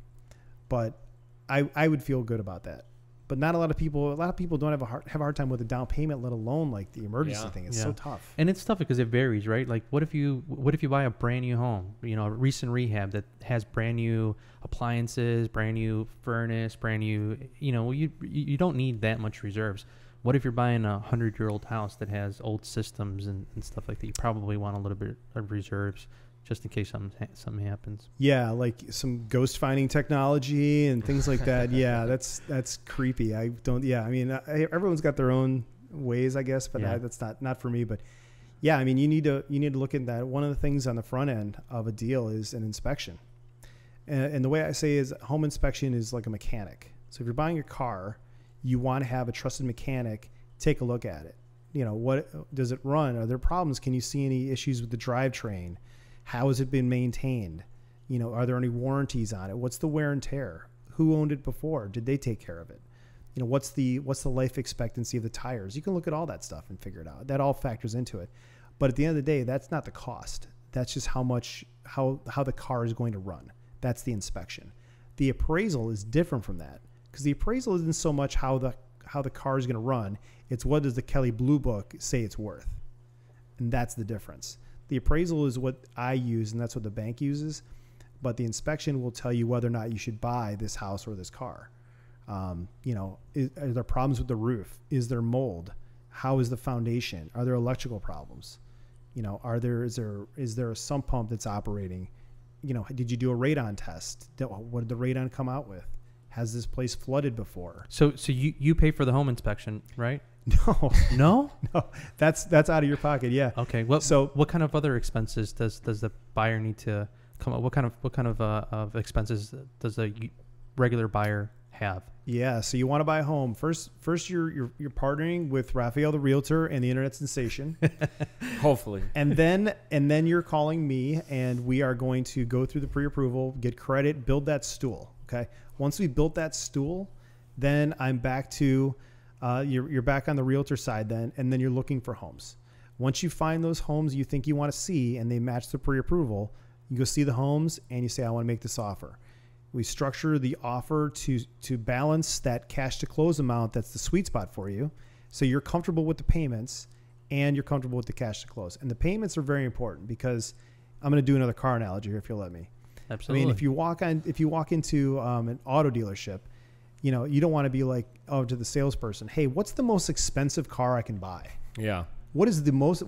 But I would feel good about that. But not a lot of people don't have a hard time with a down payment, let alone like the emergency thing. It's so tough. And it's tough because it varies, right? Like what if you buy a brand new home, a recent rehab that has brand new appliances, brand new furnace, brand new, you don't need that much reserves. What if you're buying a 100-year-old house that has old systems and stuff like that? You probably want a little bit of reserves just in case something happens. Yeah, like some ghost finding technology and things like that. Yeah, that's creepy. I mean, everyone's got their own ways, I guess, but that's not for me. But yeah, I mean, you need to look at that. One of the things on the front end of a deal is an inspection, and the way I say is home inspection is like a mechanic. So if you're buying a car, you want to have a trusted mechanic take a look at it. What does it run? Are there problems? Can you see any issues with the drivetrain? How has it been maintained? Are there any warranties on it? What's the wear and tear? Who owned it before? Did they take care of it? What's the life expectancy of the tires? You can look at all that stuff and figure it out. That all factors into it. But at the end of the day, that's not the cost. That's just how the car is going to run. That's the inspection. The appraisal is different from that because the appraisal isn't so much how the car is going to run. It's what does the Kelley Blue Book say it's worth, and that's the difference. The appraisal is what I use, and that's what the bank uses. But the inspection will tell you whether or not you should buy this house or this car. Are there problems with the roof? Is there mold? How is the foundation? Are there electrical problems? Is there a sump pump that's operating? Did you do a radon test? What did the radon come out with? Has this place flooded before? So you pay for the home inspection, right? No, that's out of your pocket. Yeah. Okay. What kind of other expenses does the buyer need to come up? What kind of expenses does a regular buyer have? Yeah. So you want to buy a home first. You're partnering with Raphael, the realtor, and the internet sensation. Hopefully. And then you're calling me, and we are going to go through the pre-approval, get credit, build that stool. Okay. Once we built that stool, then I'm back to you're back on the realtor side then, and then you're looking for homes. Once you find those homes you think you want to see and they match the pre-approval, you go see the homes and you say, I want to make this offer. We structure the offer to balance that cash to close amount that's the sweet spot for you. So you're comfortable with the payments and you're comfortable with the cash to close. And the payments are very important because I'm going to do another car analogy here if you'll let me. Absolutely. I mean, if you walk into an auto dealership, you don't want to be like, to the salesperson, hey, what's the most expensive car I can buy? Yeah. What is the most,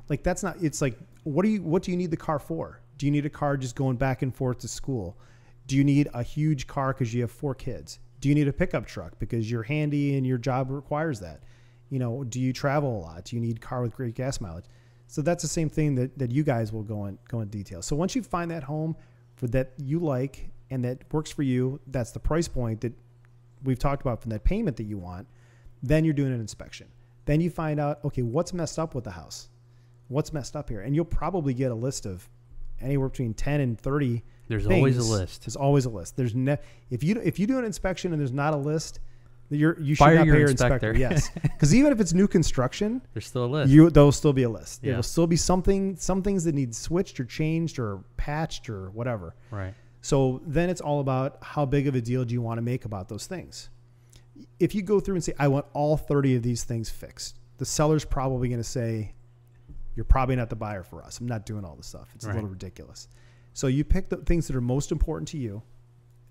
that's not, it's like, what do you need the car for? Do you need a car just going back and forth to school? Do you need a huge car because you have 4 kids? Do you need a pickup truck because you're handy and your job requires that? Do you travel a lot? Do you need a car with great gas mileage? So that's the same thing that you guys will go in detail. So once you find that home that you like and that works for you, that's the price point that we've talked about from that payment that you want, then you're doing an inspection. Then you find out, okay, what's messed up with the house? What's messed up here? And you'll probably get a list of anywhere between 10 and 30 There's things. always a list. There's always a list. If you do an inspection and there's not a list, you should Fire not your pay your inspector. Yes. Because even if it's new construction, There's still a list. there'll still be a list. Yeah. There will still be some things that need switched or changed or patched or whatever. Right. So then it's all about how big of a deal do you want to make about those things. If you go through and say, I want all 30 of these things fixed, the seller's probably going to say, you're probably not the buyer for us. I'm not doing all this stuff. It's a little ridiculous. So you pick the things that are most important to you,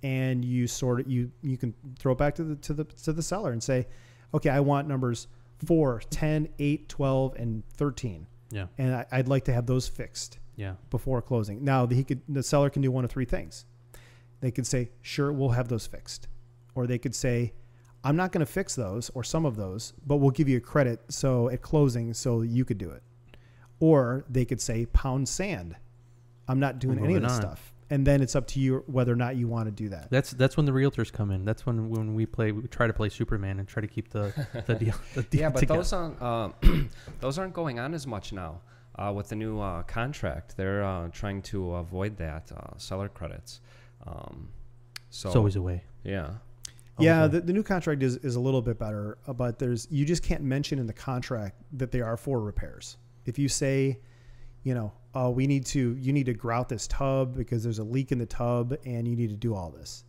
and you you can throw it back to the seller and say, okay, I want numbers 4, 10, 8, 12, and 13. Yeah. And I'd like to have those fixed. Yeah. Before closing. Now the seller can do one of 3 things. They could say, sure, we'll have those fixed. Or they could say, I'm not going to fix those or some of those, but we'll give you a credit so at closing so you could do it. Or they could say, pound sand. I'm not doing any of this stuff. And then it's up to you whether or not you want to do that. That's when the realtors come in. That's when we try to play Superman and try to keep the deal. Yeah, but together. those aren't going on as much now. With the new contract, they're trying to avoid that seller credits. So it's always a way. Yeah. Yeah, the new contract is a little bit better, but you just can't mention in the contract that they are for repairs. If you say, you need to grout this tub because there's a leak in the tub and you need to do all this,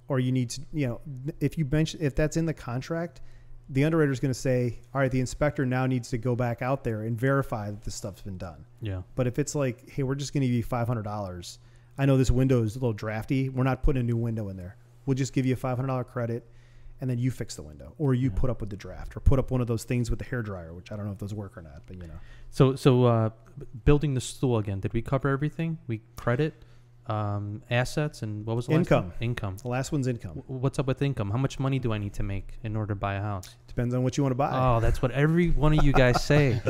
or you need to, if that's in the contract, the underwriter is going to say, all right, the inspector now needs to go back out there and verify that this stuff's been done. Yeah. But if it's like, hey, we're just going to give you $500. I know this window is a little drafty. We're not putting a new window in there. We'll just give you a $500 credit and then you fix the window, or you put up with the draft, or put up one of those things with the hairdryer, which I don't know if those work or not, but So building the stool again, did we cover everything? We credit, assets, and what was the last one? Income. The last one's income. What's up with income? How much money do I need to make in order to buy a house? Depends on what you want to buy. Oh, that's what every one of you guys say.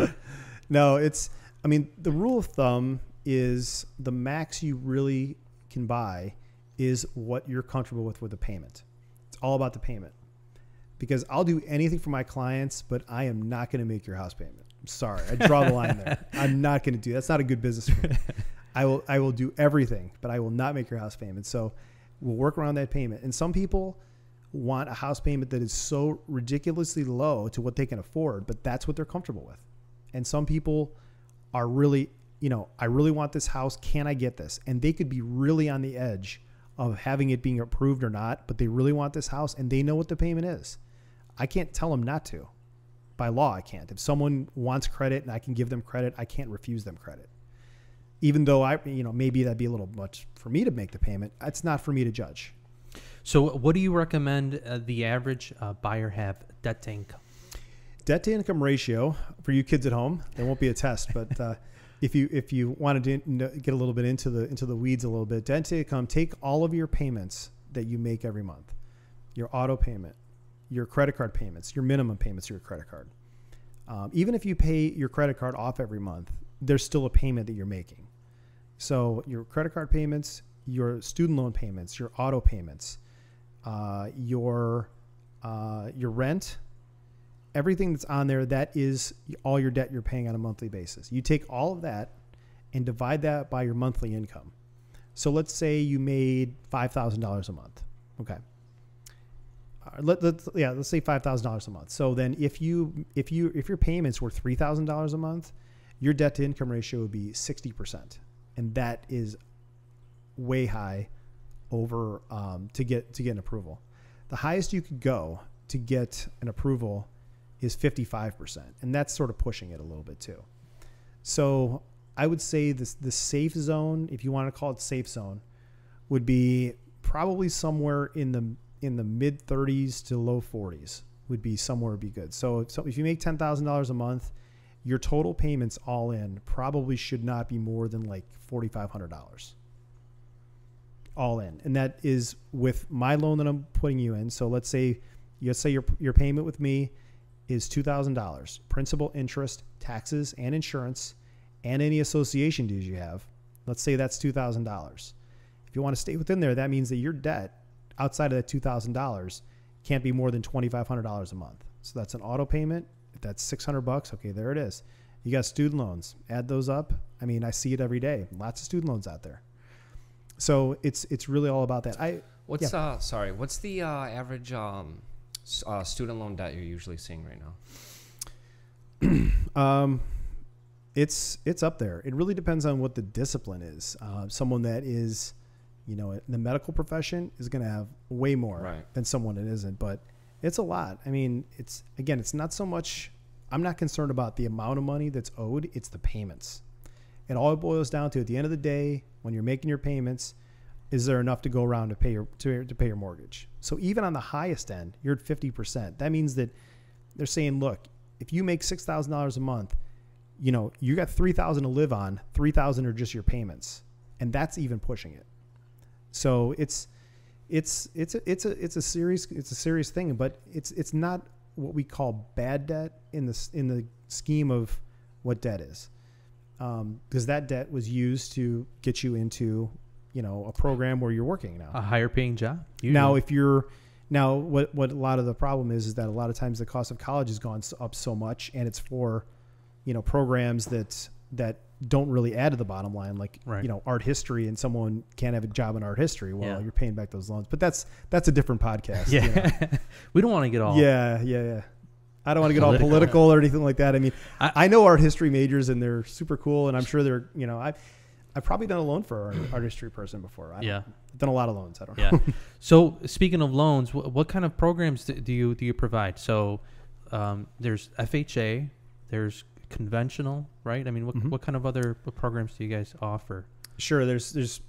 No, the rule of thumb is the max you really can buy is what you're comfortable with a payment. It's all about the payment. Because I'll do anything for my clients, but I am not going to make your house payment. I'm sorry. I draw the line there. I'm not going to do. That's not a good business for me. I will do everything, but I will not make your house payment. So we'll work around that payment. And some people want a house payment that is so ridiculously low to what they can afford, but that's what they're comfortable with. And some people are really, I really want this house. Can I get this? And they could be really on the edge of having it being approved or not, but they really want this house and they know what the payment is. I can't tell them not to, by law, I can't. If someone wants credit and I can give them credit, I can't refuse them credit. Even though maybe that'd be a little much for me to make the payment. It's not for me to judge. So what do you recommend the average buyer have debt to income? Debt to income ratio for you kids at home, there won't be a test, but if you wanted to get a little bit into the weeds a little bit, debt to income, take all of your payments that you make every month, your auto payment, your credit card payments, your minimum payments of your credit card. Even if you pay your credit card off every month, there's still a payment that you're making. So your credit card payments, your student loan payments, your auto payments, your rent, everything that's on there, that is all your debt you're paying on a monthly basis. You take all of that and divide that by your monthly income. So let's say you made $5,000 a month. Okay. Let's say $5,000 a month. So then if your payments were $3,000 a month, your debt to income ratio would be 60%. And that is way high over to get an approval. The highest you could go to get an approval is 55%. And that's sort of pushing it a little bit too. So I would say the safe zone, if you want to call it safe zone, would be probably somewhere in the mid 30s to low 40s would be good. So if you make $10,000 a month, your total payments all in probably should not be more than like $4,500 all in. And that is with my loan that I'm putting you in. So let's say your payment with me is $2,000, principal, interest, taxes, and insurance, and any association dues you have. Let's say that's $2,000. If you want to stay within there, that means that your debt outside of that $2,000 can't be more than $2,500 a month. So that's an auto payment. If that's $600, okay, there it is. You got student loans. Add those up. I mean, I see it every day. Lots of student loans out there. So it's really all about that. What's the average student loan debt you're usually seeing right now? It's up there. It really depends on what the discipline is. Someone that is, in the medical profession is going to have way more than someone that isn't, but it's a lot. I mean, it's not so much, I'm not concerned about the amount of money that's owed. It's the payments. It all boils down to, at the end of the day, when you're making your payments, is there enough to go around to pay your mortgage? So even on the highest end, you're at 50%. That means that they're saying, look, if you make $6,000 a month, you got $3,000 to live on. $3,000 are just your payments, and that's even pushing it. So it's a serious thing, but it's not what we call bad debt in the scheme of what debt is, because that debt was used to get you into a program where you're working now, a higher paying job. Usually. Now what a lot of the problem is that a lot of times the cost of college has gone up so much, and it's for programs that don't really add to the bottom line, like art history, and someone can't have a job in art history while you're paying back those loans. But that's a different podcast. Yeah. We don't want to get all I don't want to get all political or anything like that. I mean, I know art history majors, and they're super cool, and I'm sure they're I've probably done a loan for an art history person before. I've done a lot of loans. I don't know. So speaking of loans, what kind of programs do you provide? So there's FHA, there's conventional, right? I mean, what kind of other programs do you guys offer? Sure. There's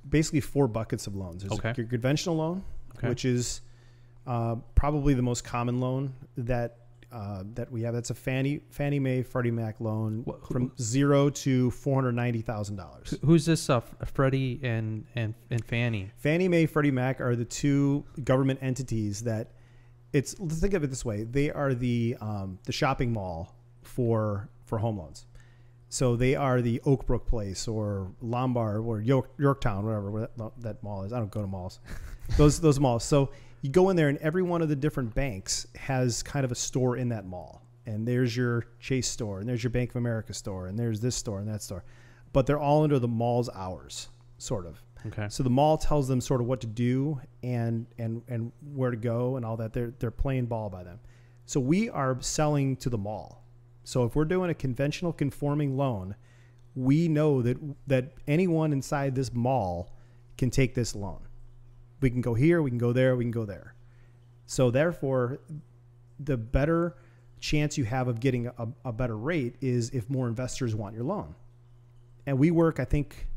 basically 4 buckets of loans. There's your conventional loan, which is probably the most common loan that we have. That's a Fannie Mae Freddie Mac loan from 0 to $490,000. Who's this? Freddie and Fannie. Fannie Mae, Freddie Mac are the 2 government entities that let's think of it this way. They are the shopping mall for home loans. So they are the Oak Brook Place or Lombard or Yorktown, whatever that mall is. I don't go to malls. Those malls. So you go in there, and every one of the different banks has kind of a store in that mall. And there's your Chase store, and there's your Bank of America store, and there's this store and that store. But they're all under the mall's hours, sort of. Okay. So the mall tells them sort of what to do and where to go and all that. They're playing ball by them. So we are selling to the mall. So if we're doing a conventional conforming loan, we know that anyone inside this mall can take this loan. We can go here, we can go there, we can go there. So therefore, the better chance you have of getting a better rate is if more investors want your loan. And we work, I think,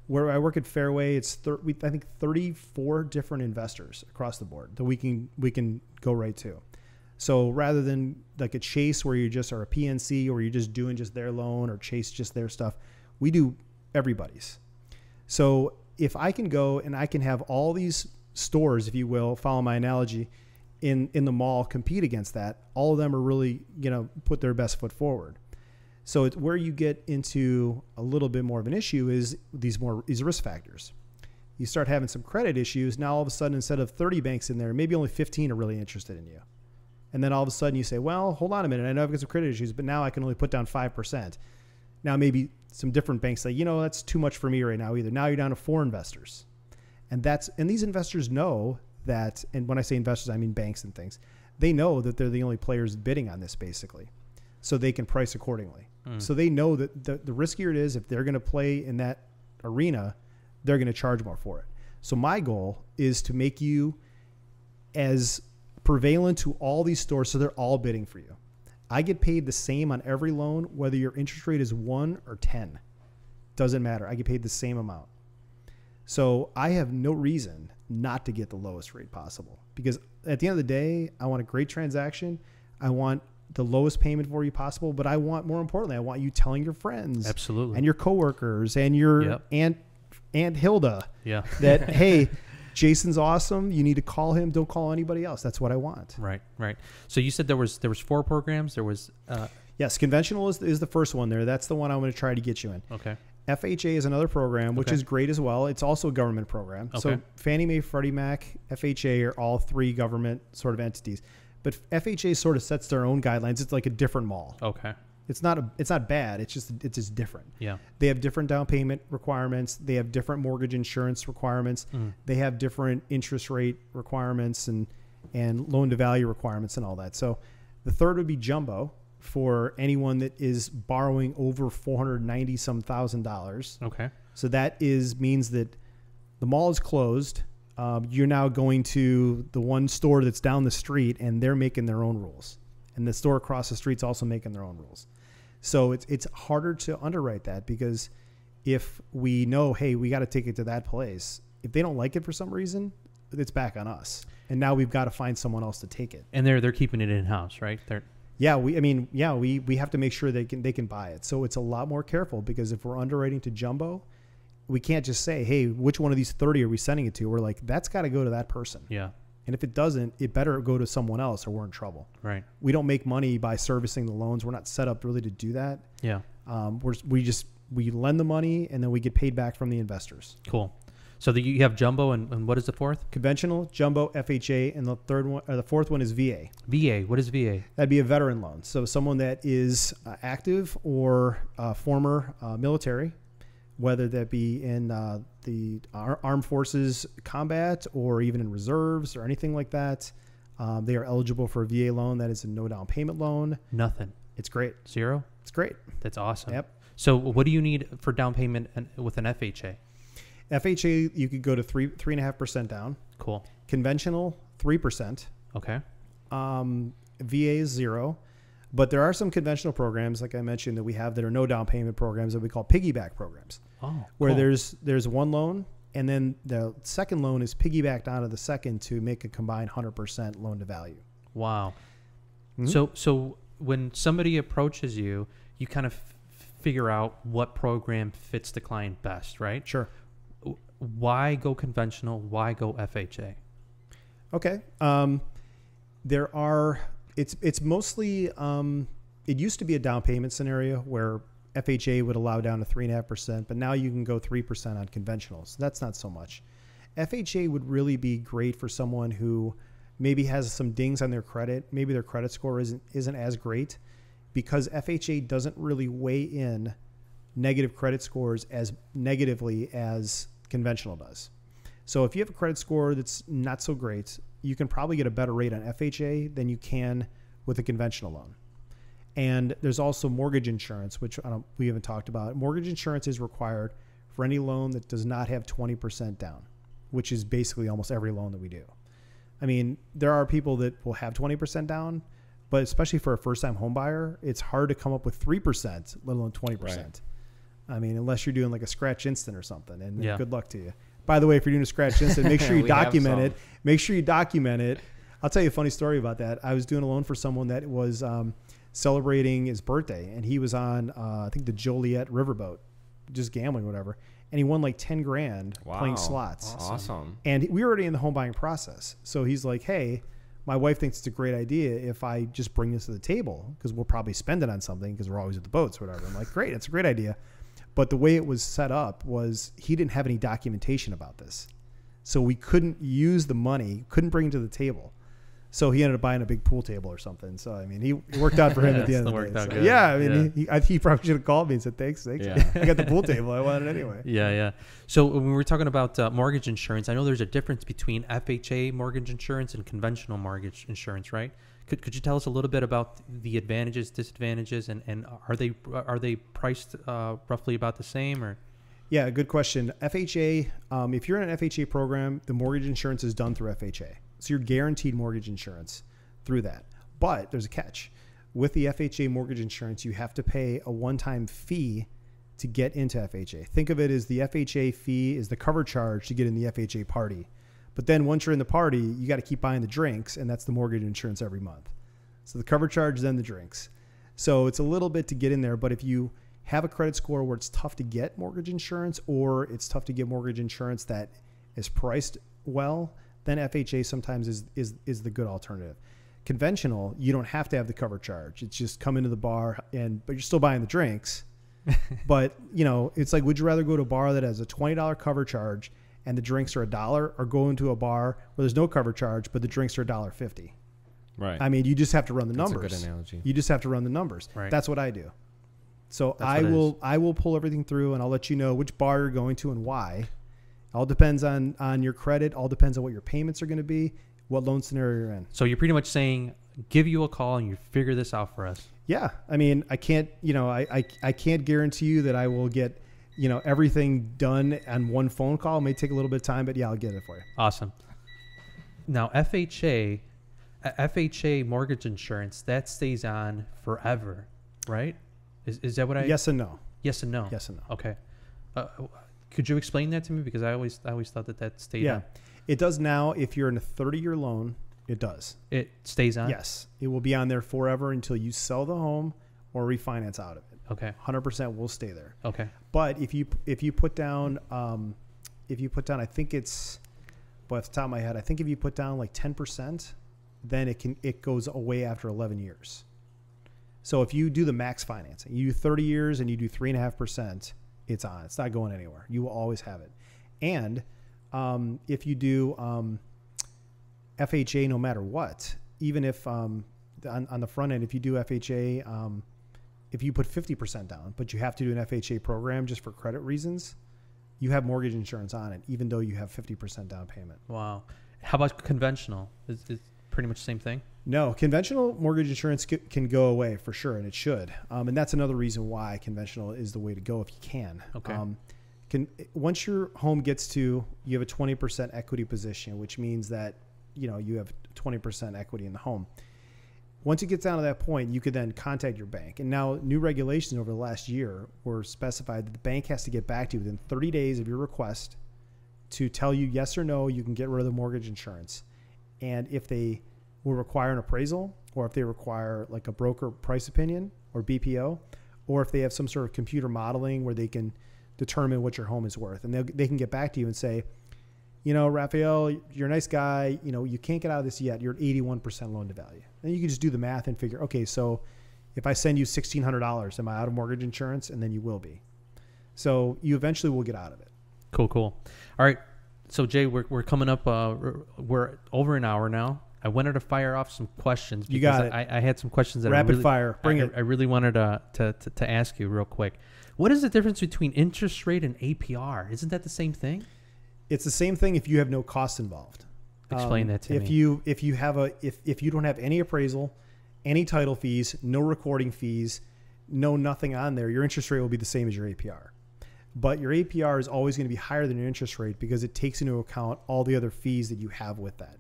where I work at Fairway, it's I think 34 different investors across the board that we can go right to. So rather than like a Chase where you just are a PNC or you're just doing just their loan or Chase just their stuff, we do everybody's. So if I can go and I can have all these stores, if you will, follow my analogy, in the mall compete against that, all of them are really put their best foot forward. So it's where you get into a little bit more of an issue is these risk factors. You start having some credit issues. Now all of a sudden, instead of 30 banks in there, maybe only 15 are really interested in you. And then all of a sudden you say, well, hold on a minute. I know I've got some credit issues, but now I can only put down 5%. Now maybe some different banks say, that's too much for me right now either. Now you're down to 4 investors. And these investors know that, and when I say investors, I mean banks and things. They know that they're the only players bidding on this basically. So they can price accordingly. So they know that the riskier it is, if they're going to play in that arena, they're going to charge more for it. So my goal is to make you as prevalent to all these stores so they're all bidding for you. I get paid the same on every loan, whether your interest rate is 1 or 10. Doesn't matter. I get paid the same amount. So I have no reason not to get the lowest rate possible, because at the end of the day, I want a great transaction. I want the lowest payment for you possible, but I want, more importantly, I want you telling your friends, absolutely, and your coworkers and your Aunt Hilda, that hey, Jason's awesome. You need to call him. Don't call anybody else. That's what I want. Right. So you said there was 4 programs. There was yes, conventional is the first one there. That's the one I'm going to try to get you in. Okay. FHA is another program, which is great as well. It's also a government program. Okay. So Fannie Mae, Freddie Mac, FHA are all 3 government sort of entities. But FHA sort of sets their own guidelines. It's like a different mall. Okay. It's not bad. It's just different. Yeah. They have different down payment requirements. They have different mortgage insurance requirements. They have different interest rate requirements and loan to value requirements and all that. So the third would be jumbo for anyone that is borrowing over $490,000. Okay. So that means that the mall is closed. You're now going to the one store that's down the street, and they're making their own rules. And the store across the street's also making their own rules. So it's harder to underwrite that, because if we know, hey, we got to take it to that place, if they don't like it for some reason, it's back on us. And now we've got to find someone else to take it. And they're keeping it in-house, right? We have to make sure they can buy it. So it's a lot more careful, because if we're underwriting to jumbo, we can't just say, hey, which one of these 30 are we sending it to? We're like, that's got to go to that person. Yeah. And if it doesn't, it better go to someone else, or we're in trouble. Right. We don't make money by servicing the loans. We're not set up really to do that. Yeah. We lend the money, and then we get paid back from the investors. Cool. So you have jumbo, and what is the fourth? Conventional, jumbo, FHA, and the fourth one is VA. VA. What is VA? That'd be a veteran loan. So someone that is active or former military, whether that be in the armed forces combat or even in reserves or anything like that. They are eligible for a VA loan. That is a no down payment loan. Nothing. It's great. 0? It's great. That's awesome. Yep. So what do you need for down payment with an FHA? FHA, you could go to 3.5% down. Cool. Conventional, 3%. Okay. VA is 0. But there are some conventional programs, like I mentioned, that we have that are no down payment programs that we call piggyback programs. Oh, where cool. there's one loan, and then the second loan is piggybacked onto the second to make a combined 100% loan to value. Wow. Mm-hmm. So when somebody approaches you, you kind of figure out what program fits the client best, right? Sure. Why go conventional? Why go FHA? Okay. It's mostly, it used to be a down payment scenario where FHA would allow down to 3.5%, but now you can go 3% on conventional. So that's not so much. FHA would really be great for someone who maybe has some dings on their credit. Maybe their credit score isn't as great, because FHA doesn't really weigh in negative credit scores as negatively as conventional does. So if you have a credit score that's not so great, you can probably get a better rate on FHA than you can with a conventional loan. And there's also mortgage insurance, which we haven't talked about. Mortgage insurance is required for any loan that does not have 20% down, which is basically almost every loan that we do. I mean, there are people that will have 20% down, But especially for a first-time home buyer, it's hard to come up with 3%, let alone 20%. Right. I mean, unless you're doing like a scratch instant or something, and Yeah. good luck to you. By the way, if you're doing a scratch instant, make sure you We have document it. some. Make sure you document it. I'll tell you a funny story about that. I was doing a loan for someone that was celebrating his birthday, and he was on, I think, the Joliet riverboat, just gambling, whatever. And he won like 10 grand playing slots. Awesome. And we were already in the home buying process. So he's like, hey, my wife thinks it's a great idea if I just bring this to the table, because we'll probably spend it on something because we're always at the boats or whatever. I'm like, great, it's a great idea. But the way it was set up was he didn't have any documentation about this. So we couldn't use the money, couldn't bring it to the table. So he ended up buying a big pool table or something. So, I mean, it worked out for him at the end of the day. So, yeah, I mean, he probably should have called me and said, thanks. Yeah. I got the pool table. I want it anyway. Yeah. So when we're talking about mortgage insurance, I know there's a difference between FHA mortgage insurance and conventional mortgage insurance, right? Could you tell us a little bit about the advantages, disadvantages, and are they priced roughly about the same, or? Yeah, good question. FHA, if you're in an FHA program, the mortgage insurance is done through FHA. So you're guaranteed mortgage insurance through that. But there's a catch. With the FHA mortgage insurance, you have to pay a one-time fee to get into FHA. Think of it as the FHA fee is the cover charge to get in the FHA party. But then once you're in the party, you got to keep buying the drinks, and that's the mortgage insurance every month. So the cover charge, then the drinks. So it's a little bit to get in there, but if you have a credit score where it's tough to get mortgage insurance, or it's tough to get mortgage insurance that is priced well, then FHA sometimes is the good alternative. Conventional, you don't have to have the cover charge. It's just come into the bar, but you're still buying the drinks. But, it's like, would you rather go to a bar that has a $20 cover charge and the drinks are $1, or go into a bar where there's no cover charge, but the drinks are $1.50? Right. I mean, you just have to run the That's numbers. a good analogy. You just have to run the numbers. Right. That's what I do. So That's I will pull everything through, and I'll let you know which bar you're going to and why. All depends on your credit. All depends on what your payments are going to be, what loan scenario you're in. So you're pretty much saying, give you a call and you figure this out for us. Yeah. I mean, I can't, I can't guarantee you that I will get, everything done on one phone call. It may take a little bit of time, but yeah, I'll get it for you. Awesome. Now, FHA mortgage insurance, that stays on forever, right? Is that what I? Yes and no. Yes and no. Yes and no. Okay. Could you explain that to me? Because I always thought that stayed on. It does now. If you're in a 30-year loan, it does. It stays on? Yes. It will be on there forever until you sell the home or refinance out of it. Okay. 100% will stay there. Okay. But if you put down, I think it's, off the top of my head, I think if you put down like 10%, then it goes away after 11 years. So if you do the max financing, you do 30 years and you do 3.5%, it's on. It's not going anywhere. You will always have it. And if you do FHA, no matter what, even if on the front end, if you do FHA, if you put 50% down, but you have to do an FHA program just for credit reasons, you have mortgage insurance on it, even though you have 50% down payment. Wow. How about conventional? Is pretty much the same thing? No, conventional mortgage insurance can go away for sure, and it should. And that's another reason why conventional is the way to go if you can. Okay. Once your home gets to, you have a 20% equity position, which means that, you have 20% equity in the home. Once it gets down to that point, you could then contact your bank. And now new regulations over the last year were specified that the bank has to get back to you within 30 days of your request to tell you yes or no, you can get rid of the mortgage insurance. And if they will require an appraisal, or if they require like a broker price opinion or BPO, or if they have some sort of computer modeling where they can determine what your home is worth. And they can get back to you and say, Raphael, you're a nice guy. You can't get out of this yet. You're at 81% loan to value. And you can just do the math and figure, okay, so if I send you $1,600, am I out of mortgage insurance? And then you will be. So you eventually will get out of it. Cool. All right. So Jay, we're coming up. We're over an hour now. I wanted to fire off some questions because you got it. I had some questions that rapid fire. Bring it. I really wanted to ask you real quick. What is the difference between interest rate and APR? Isn't that the same thing? It's the same thing if you have no costs involved. Explain that to me. If you don't have any appraisal, any title fees, no recording fees, nothing on there, your interest rate will be the same as your APR. But your APR is always going to be higher than your interest rate because it takes into account all the other fees that you have with that.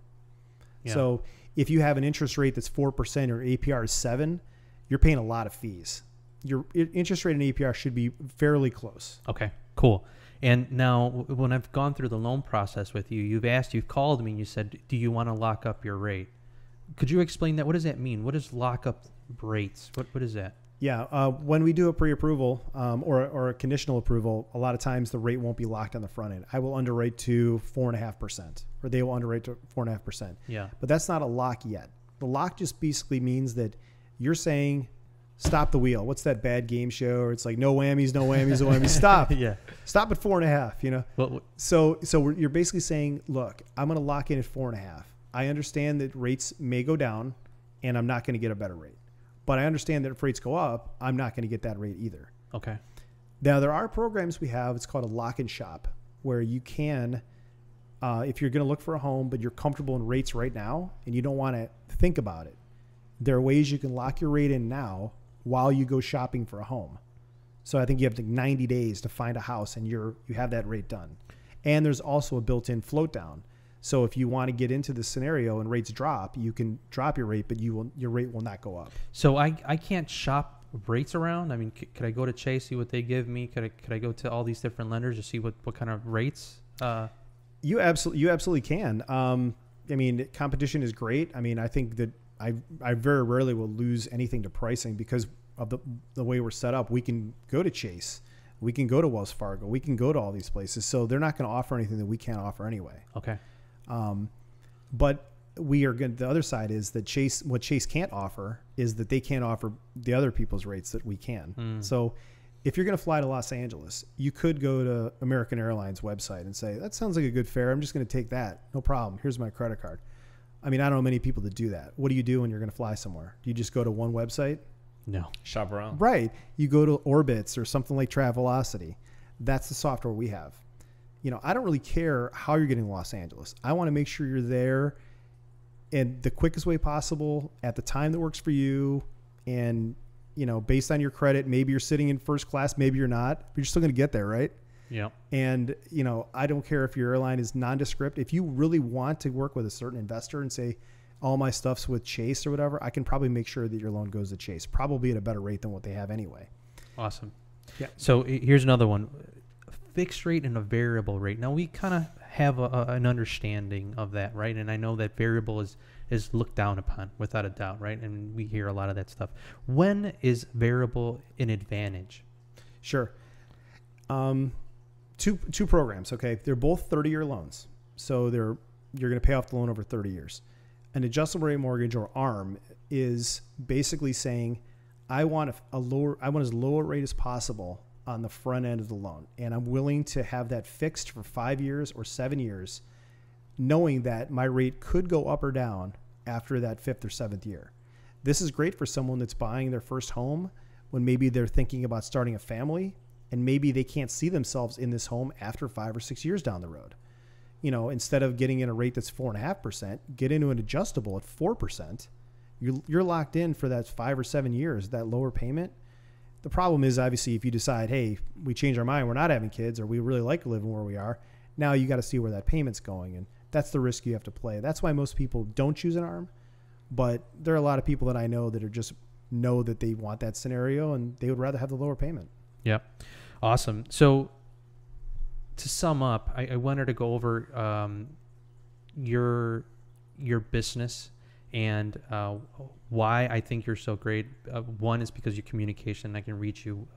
Yeah. So if you have an interest rate that's 4% or APR is 7%, you're paying a lot of fees. Your interest rate and APR should be fairly close. Okay, cool. And now when I've gone through the loan process with you, you've called me and you said, do you want to lock up your rate? Could you explain that? What does that mean? What is lock up rates? What is that? Yeah. When we do a pre-approval or a conditional approval, a lot of times the rate won't be locked on the front end. I will underwrite to 4.5%, or they will underwrite to 4.5%. Yeah. But that's not a lock yet. The lock just basically means that you're saying, stop the wheel. What's that bad game show? Or it's like, no whammies, no whammies, no whammies. Stop. Yeah. Stop at 4.5, you know? Well, so you're basically saying, look, I'm going to lock in at 4.5. I understand that rates may go down and I'm not going to get a better rate. But I understand that if rates go up, I'm not going to get that rate either. okay. Now, there are programs we have. It's called a lock and shop, where you can, if you're going to look for a home, but you're comfortable in rates right now and you don't want to think about it, there are ways you can lock your rate in now while you go shopping for a home. So I think you have 90 days to find a house and you have that rate done. And there's also a built-in float down. So if you want to get into the scenario and rates drop, you can drop your rate, but your rate will not go up. So I can't shop rates around. I mean, could I go to Chase, see what they give me? Could I go to all these different lenders to see what kind of rates? You absolutely can. I mean, competition is great. I mean, I think that I very rarely will lose anything to pricing because of the way we're set up. We can go to Chase, we can go to Wells Fargo, we can go to all these places. So they're not going to offer anything that we can't offer anyway. Okay. But we are going. The other side is that what Chase can't offer is that they can't offer the other people's rates that we can. So if you're going to fly to Los Angeles, you could go to American Airlines website and say, that sounds like a good fare. I'm just going to take that. No problem. Here's my credit card. I mean, I don't know many people that do that. What do you do when you're going to fly somewhere? Do you just go to one website? No. Shop around. Right. You go to Orbitz or something like Travelocity. That's the software we have. You know, I don't really care how you're getting to Los Angeles. I want to make sure you're there in the quickest way possible at the time that works for you. And, you know, based on your credit, maybe you're sitting in first class, maybe you're not, but you're still going to get there, right? Yeah. And, you know, I don't care if your airline is nondescript. If you really want to work with a certain investor and say, all my stuff's with Chase or whatever, I can probably make sure that your loan goes to Chase, probably at a better rate than what they have anyway. Awesome. Yeah. So here's another one. Fixed rate and a variable rate. Now we kind of have an understanding of that, right? And I know that variable is looked down upon without a doubt, right? And we hear a lot of that stuff. When is variable an advantage? Sure. Two programs. Okay. They're both 30-year loans. So you're going to pay off the loan over 30 years. An adjustable rate mortgage, or ARM, is basically saying, I want as low a rate as possible on the front end of the loan. And I'm willing to have that fixed for 5 years or 7 years, knowing that my rate could go up or down after that 5th or 7th year. This is great for someone that's buying their first home when maybe they're thinking about starting a family and maybe they can't see themselves in this home after 5 or 6 years down the road. You know, instead of getting in a rate that's 4.5%, get into an adjustable at 4%. You're locked in for that 5 or 7 years, that lower payment. The problem is, obviously, if you decide, hey, we change our mind, we're not having kids, or we really like living where we are, now you got to see where that payment's going. And that's the risk you have to play. That's why most people don't choose an ARM. But there are a lot of people that I know that are just know that they want that scenario and they would rather have the lower payment. Yep. Awesome. So to sum up, I wanted to go over your business and why I think you're so great. One is because your communication, I can reach you,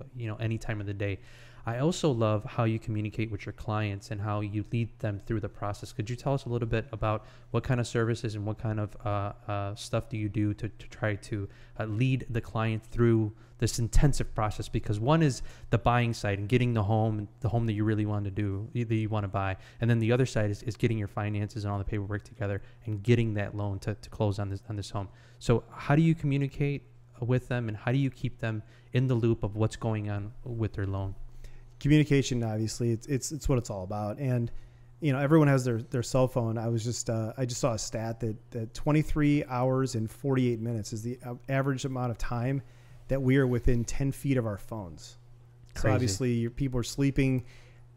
any time of the day. I also love how you communicate with your clients and how you lead them through the process. Could you tell us a little bit about what kind of services and what kind of stuff do you do to try to lead the client through this intensive process? Because one is the buying side and getting the home that you really want to do, that you want to buy. And then the other side is getting your finances and all the paperwork together and getting that loan to close on this home. So how do you communicate with them and how do you keep them in the loop of what's going on with their loan? Communication, obviously, it's what it's all about. And, everyone has their cell phone. I just saw a stat that 23 hours and 48 minutes is the average amount of time that we are within 10 feet of our phones. Crazy. So obviously people are sleeping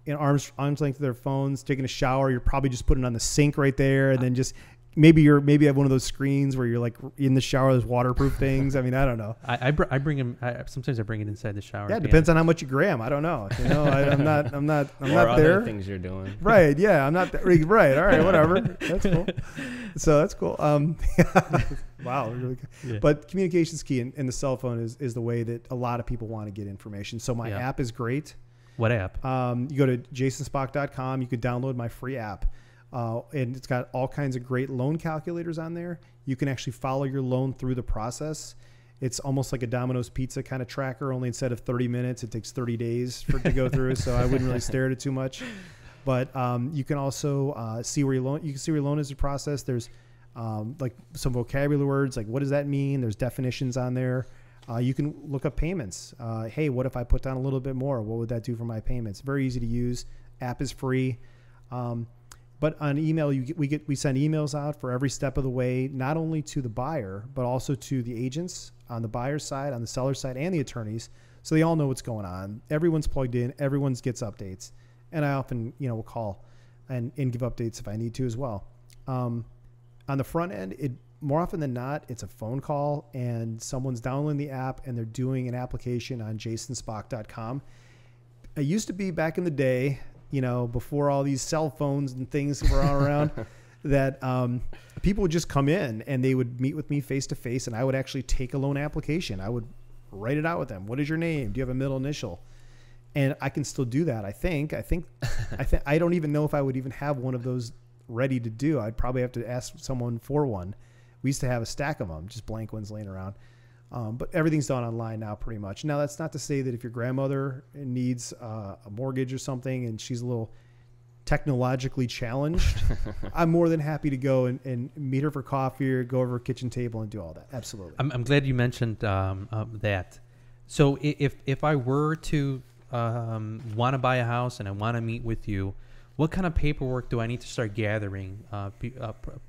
in arm's length of their phones, taking a shower. You're probably just putting it on the sink right there and then just maybe you have one of those screens where you're like in the shower. There's waterproof things. I mean, I don't know. I bring him. Sometimes I bring it inside the shower. Yeah, it depends on how much you gram. I don't know. You know, I'm not or not other there. things you're doing. Right. Yeah, I'm not right. All right. Whatever. That's cool. So that's cool. Wow. Really good. Yeah. But communication's key, and the cell phone is the way that a lot of people want to get information. So my app is great. What app? You go to jasonspock.com. You could download my free app. And it's got all kinds of great loan calculators on there. You can actually follow your loan through the process. It's almost like a Domino's Pizza kind of tracker, only instead of 30 minutes, it takes 30 days for it to go through. So I wouldn't really stare at it too much. But you can also see where your loan. You can see where your loan is in process. There's like some vocabulary words, like what does that mean? There's definitions on there. You can look up payments. Hey, what if I put down a little bit more? What would that do for my payments? Very easy to use. App is free. But on email, we send emails out for every step of the way, not only to the buyer, but also to the agents on the buyer's side, on the seller's side, and the attorneys. So they all know what's going on. Everyone's plugged in. Everyone gets updates. And I often, will call and give updates if I need to as well. On the front end, more often than not, it's a phone call and someone's downloading the app and they're doing an application on jasonspock.com. It used to be back in the day, before all these cell phones and things were all around, that people would just come in and they would meet with me face to face, and I would actually take a loan application. I would write it out with them. What is your name? Do you have a middle initial? And I can still do that. I think I don't even know if I would even have one of those ready to do. I'd probably have to ask someone for one. We used to have a stack of them, just blank ones laying around. But everything's done online now pretty much. Now, that's not to say that if your grandmother needs a mortgage or something and she's a little technologically challenged, I'm more than happy to go and meet her for coffee or go over a kitchen table and do all that. Absolutely. I'm glad you mentioned that. So if I were to want to buy a house and I want to meet with you, what kind of paperwork do I need to start gathering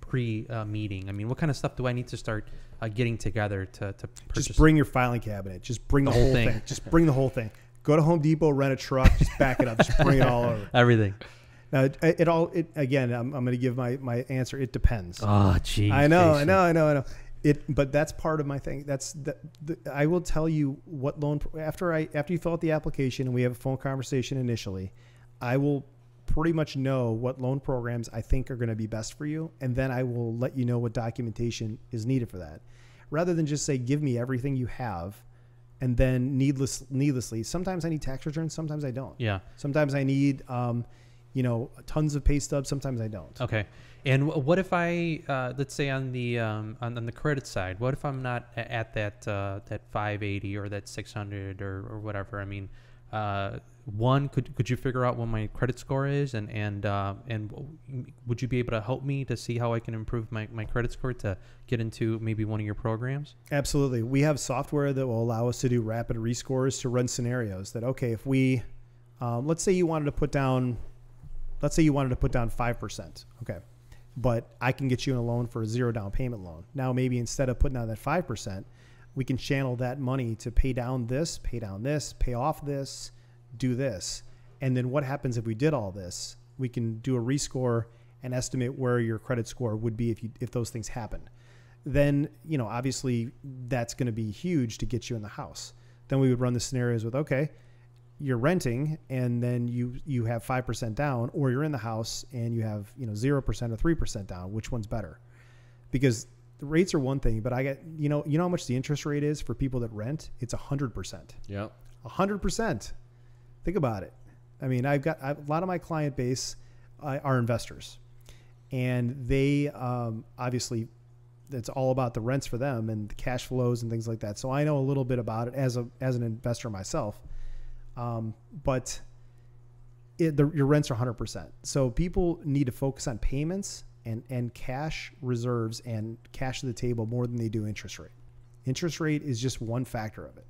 pre-meeting? I mean, what kind of stuff do I need to start getting together to purchase? Just bring your filing cabinet. Just bring the whole thing. Just bring the whole thing. Go to Home Depot, rent a truck, just back it up. Just bring it all over. Everything. Now, again, I'm going to give my answer. It depends. Oh, geez. I know. But that's part of my thing. I will tell you what loan after you fill out the application and we have a phone conversation initially, I will pretty much know what loan programs I think are going to be best for you, and then I will let you know what documentation is needed for that, rather than just say give me everything you have, and then needlessly. Sometimes I need tax returns, sometimes I don't. Yeah. Sometimes I need tons of pay stubs, sometimes I don't. Okay. And what if I, let's say on the credit side, what if I'm not at that 580 or that 600 or whatever? I mean, one, could you figure out what my credit score is, and would you be able to help me to see how I can improve my credit score to get into maybe one of your programs? Absolutely. We have software that will allow us to do rapid rescores to run scenarios that, okay, if we, let's say you wanted to put down 5%. Okay. But I can get you in a loan for a 0 down payment loan. Now, maybe instead of putting down that 5%, we can channel that money to pay down this, pay off this, do this. And then what happens if we did all this? We can do a rescore and estimate where your credit score would be if those things happen. Then, obviously that's going to be huge to get you in the house. Then we would run the scenarios with, okay, you're renting and then you have 5% down, or you're in the house and you have 0% or 3% down. Which one's better? Because the rates are one thing, but I get you know how much the interest rate is for people that rent? It's 100%. Yeah, 100%. Think about it. I mean, a lot of my client base are investors, and they obviously it's all about the rents for them and the cash flows and things like that. So I know a little bit about it as an investor myself. But your rents are 100%. So people need to focus on payments and cash reserves and cash to the table more than they do interest rate. Interest rate is just one factor of it.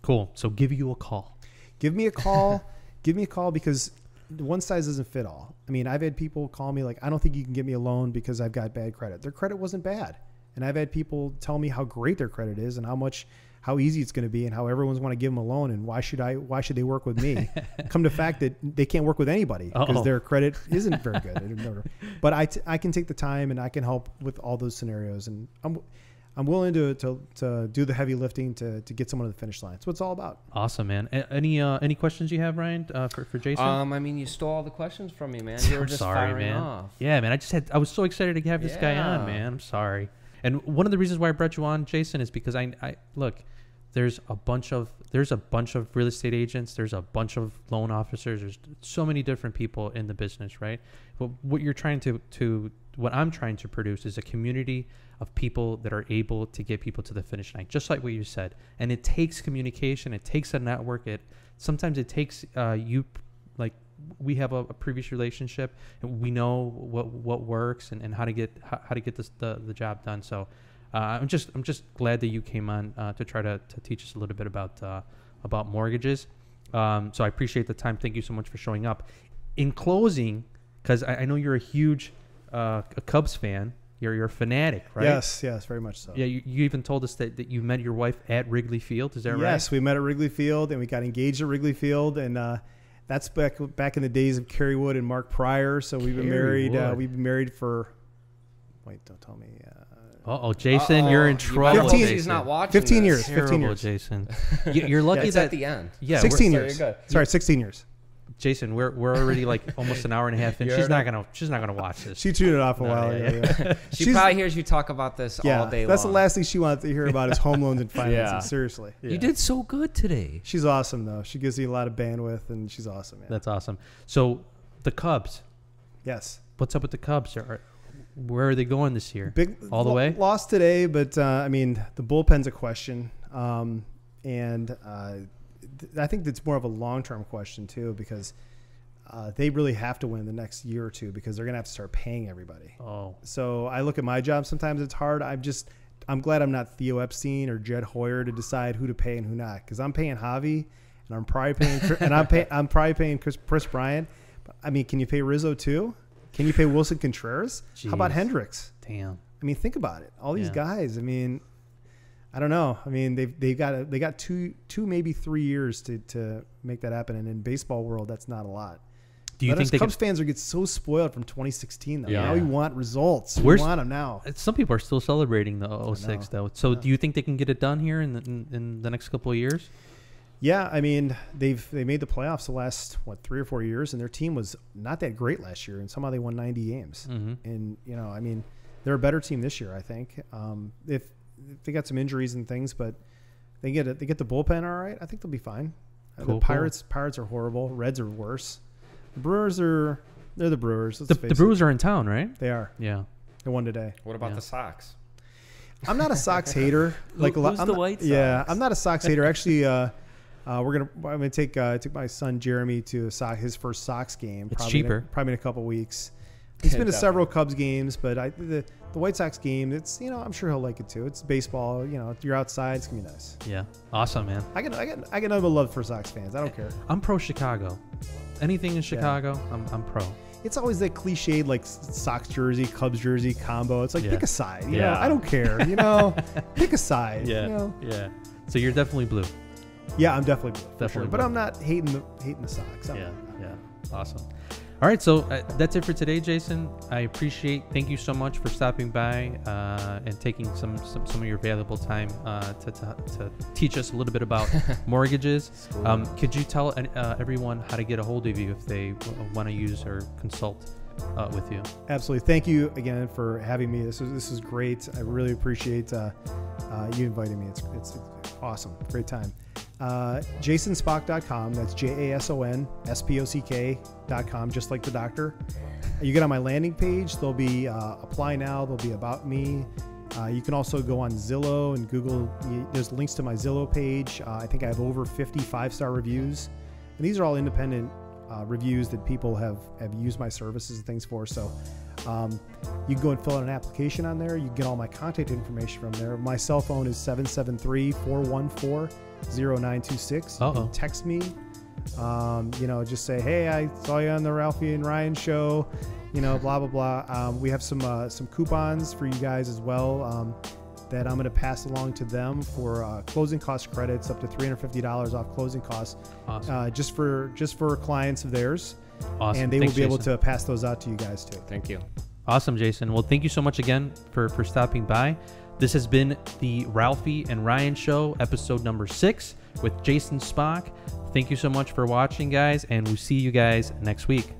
Cool. So give you a call. Give me a call. Give me a call, because one size doesn't fit all. I mean, I've had people call me like, I don't think you can get me a loan because I've got bad credit. Their credit wasn't bad. And I've had people tell me how great their credit is and how much how easy it's going to be and how everyone's want to give them a loan and why should they work with me? Come to fact that they can't work with anybody because their credit isn't very good. But I can take the time and I can help with all those scenarios, and I'm willing to do the heavy lifting to get someone to the finish line. That's what it's all about. Awesome, man. Any questions you have, Ryan, for Jason? I mean, you stole all the questions from me, man. You were just sorry, firing man. off. Yeah, man. I was so excited to have this guy on, man. I'm sorry. And one of the reasons why I brought you on, Jason, is because I look. There's a bunch of real estate agents. There's a bunch of loan officers. There's so many different people in the business, right? But what I'm trying to produce is a community of people that are able to get people to the finish line, just like what you said. And it takes communication. It takes a network. Sometimes it takes we have a previous relationship, and we know what works and how to get the job done. So I'm just glad that you came on to try to teach us a little bit about mortgages. So I appreciate the time. Thank you so much for showing up. In closing, because I know you're a huge a Cubs fan. You're a fanatic, right? Yes, very much so. Yeah, you even told us that you met your wife at Wrigley Field. Is that right? Yes, we met at Wrigley Field, and we got engaged at Wrigley Field, and that's back in the days of Kerry Wood and Mark Pryor. So we've been married. We've been married for. Wait, don't tell me. Jason, you're in trouble. 15, he's not watching. 15 years. Terrible, 15 years. Jason. You're lucky it's that at the end. Yeah, 16 years. So you're good. Sorry, 16 years. Jason, we're already like almost an hour and a half in. She's not gonna watch this. She tuned it off a while ago. Yeah. She probably hears you talk about this all day long. That's the last thing she wants to hear about is home loans and financing. Yeah. Seriously. Yeah. You did so good today. She's awesome though. She gives me a lot of bandwidth, and she's awesome. Yeah. That's awesome. So the Cubs. Yes. What's up with the Cubs? Where are they going this year? All the way? Lost today, but I mean the bullpen's a question, and I think that's more of a long-term question too, because they really have to win the next year or two because they're going to have to start paying everybody. Oh. So I look at my job. Sometimes it's hard. I'm glad I'm not Theo Epstein or Jed Hoyer to decide who to pay and who not, because I'm paying Javi, and I'm probably paying Chris Bryant. But, I mean, can you pay Rizzo too? Can you pay Wilson Contreras? Jeez. How about Hendricks? Damn. I mean, think about it. All these guys. I mean, I don't know. I mean, they got two maybe 3 years to make that happen, and in baseball world, that's not a lot. Do you think Cubs fans get so spoiled from 2016 though? Yeah. Now we want results. We want them now. Some people are still celebrating the 06 though. So do you think they can get it done here in the next couple of years? Yeah, I mean, they made the playoffs the last 3 or 4 years, and their team was not that great last year, and somehow they won 90 games. Mm-hmm. And I mean, they're a better team this year, I think. If they got some injuries and things, but they get the bullpen all right, I think they'll be fine. Cool, the Pirates are horrible. Reds are worse. The Brewers they're the Brewers. The Brewers are in town, right? They are. Yeah. They won today. What about the Sox? I'm not a Sox hater. Who's the White Sox? Yeah, I'm not a Sox hater. Actually, I'm gonna take my son Jeremy to his first Sox game. It's cheaper. Probably in a couple weeks. He's been to several Cubs games, but the White Sox game, it's I'm sure he'll like it too. It's baseball. You're outside. It's gonna be nice. Yeah. Awesome, man. I get no love for Sox fans. I don't care. I'm pro Chicago. Anything in Chicago, I'm pro. It's always that cliched like Sox jersey, Cubs jersey combo. It's like pick a side. You know, I don't care. Pick a side. Yeah. Yeah. So you're definitely blue. Yeah, I'm definitely blue. Definitely sure. blue. But I'm not hating the Sox. Yeah. Awesome. All right, so that's it for today, Jason. Thank you so much for stopping by and taking some of your valuable time to teach us a little bit about mortgages. Could you tell everyone how to get a hold of you if they want to use or consult with you? Absolutely. Thank you again for having me. This is great. I really appreciate you inviting me. It's awesome. Great time. JasonSpock.com. That's JASONSPOCK.com, just like the doctor. You get on my landing page. There'll be apply now. There'll be about me. You can also go on Zillow and Google. There's links to my Zillow page. I think I have over 50 5-star reviews. And these are all independent reviews that people have used my services and things for. So you can go and fill out an application on there. You can get all my contact information from there. My cell phone is 773-414-0926. You can text me. Just say, hey, I saw you on the Ralphie and Ryan show. Blah blah blah. We have some coupons for you guys as well. that I'm going to pass along to them for closing cost credits up to $350 off closing costs. Awesome. Just for clients of theirs. Awesome. And they Thanks, will be able Jason. to pass those out to you guys too. Thank you. Awesome, Jason. Well, thank you so much again for stopping by. This has been the Ralphie and Ryan Show, episode number 6 with Jason Spock. Thank you so much for watching, guys, and we'll see you guys next week.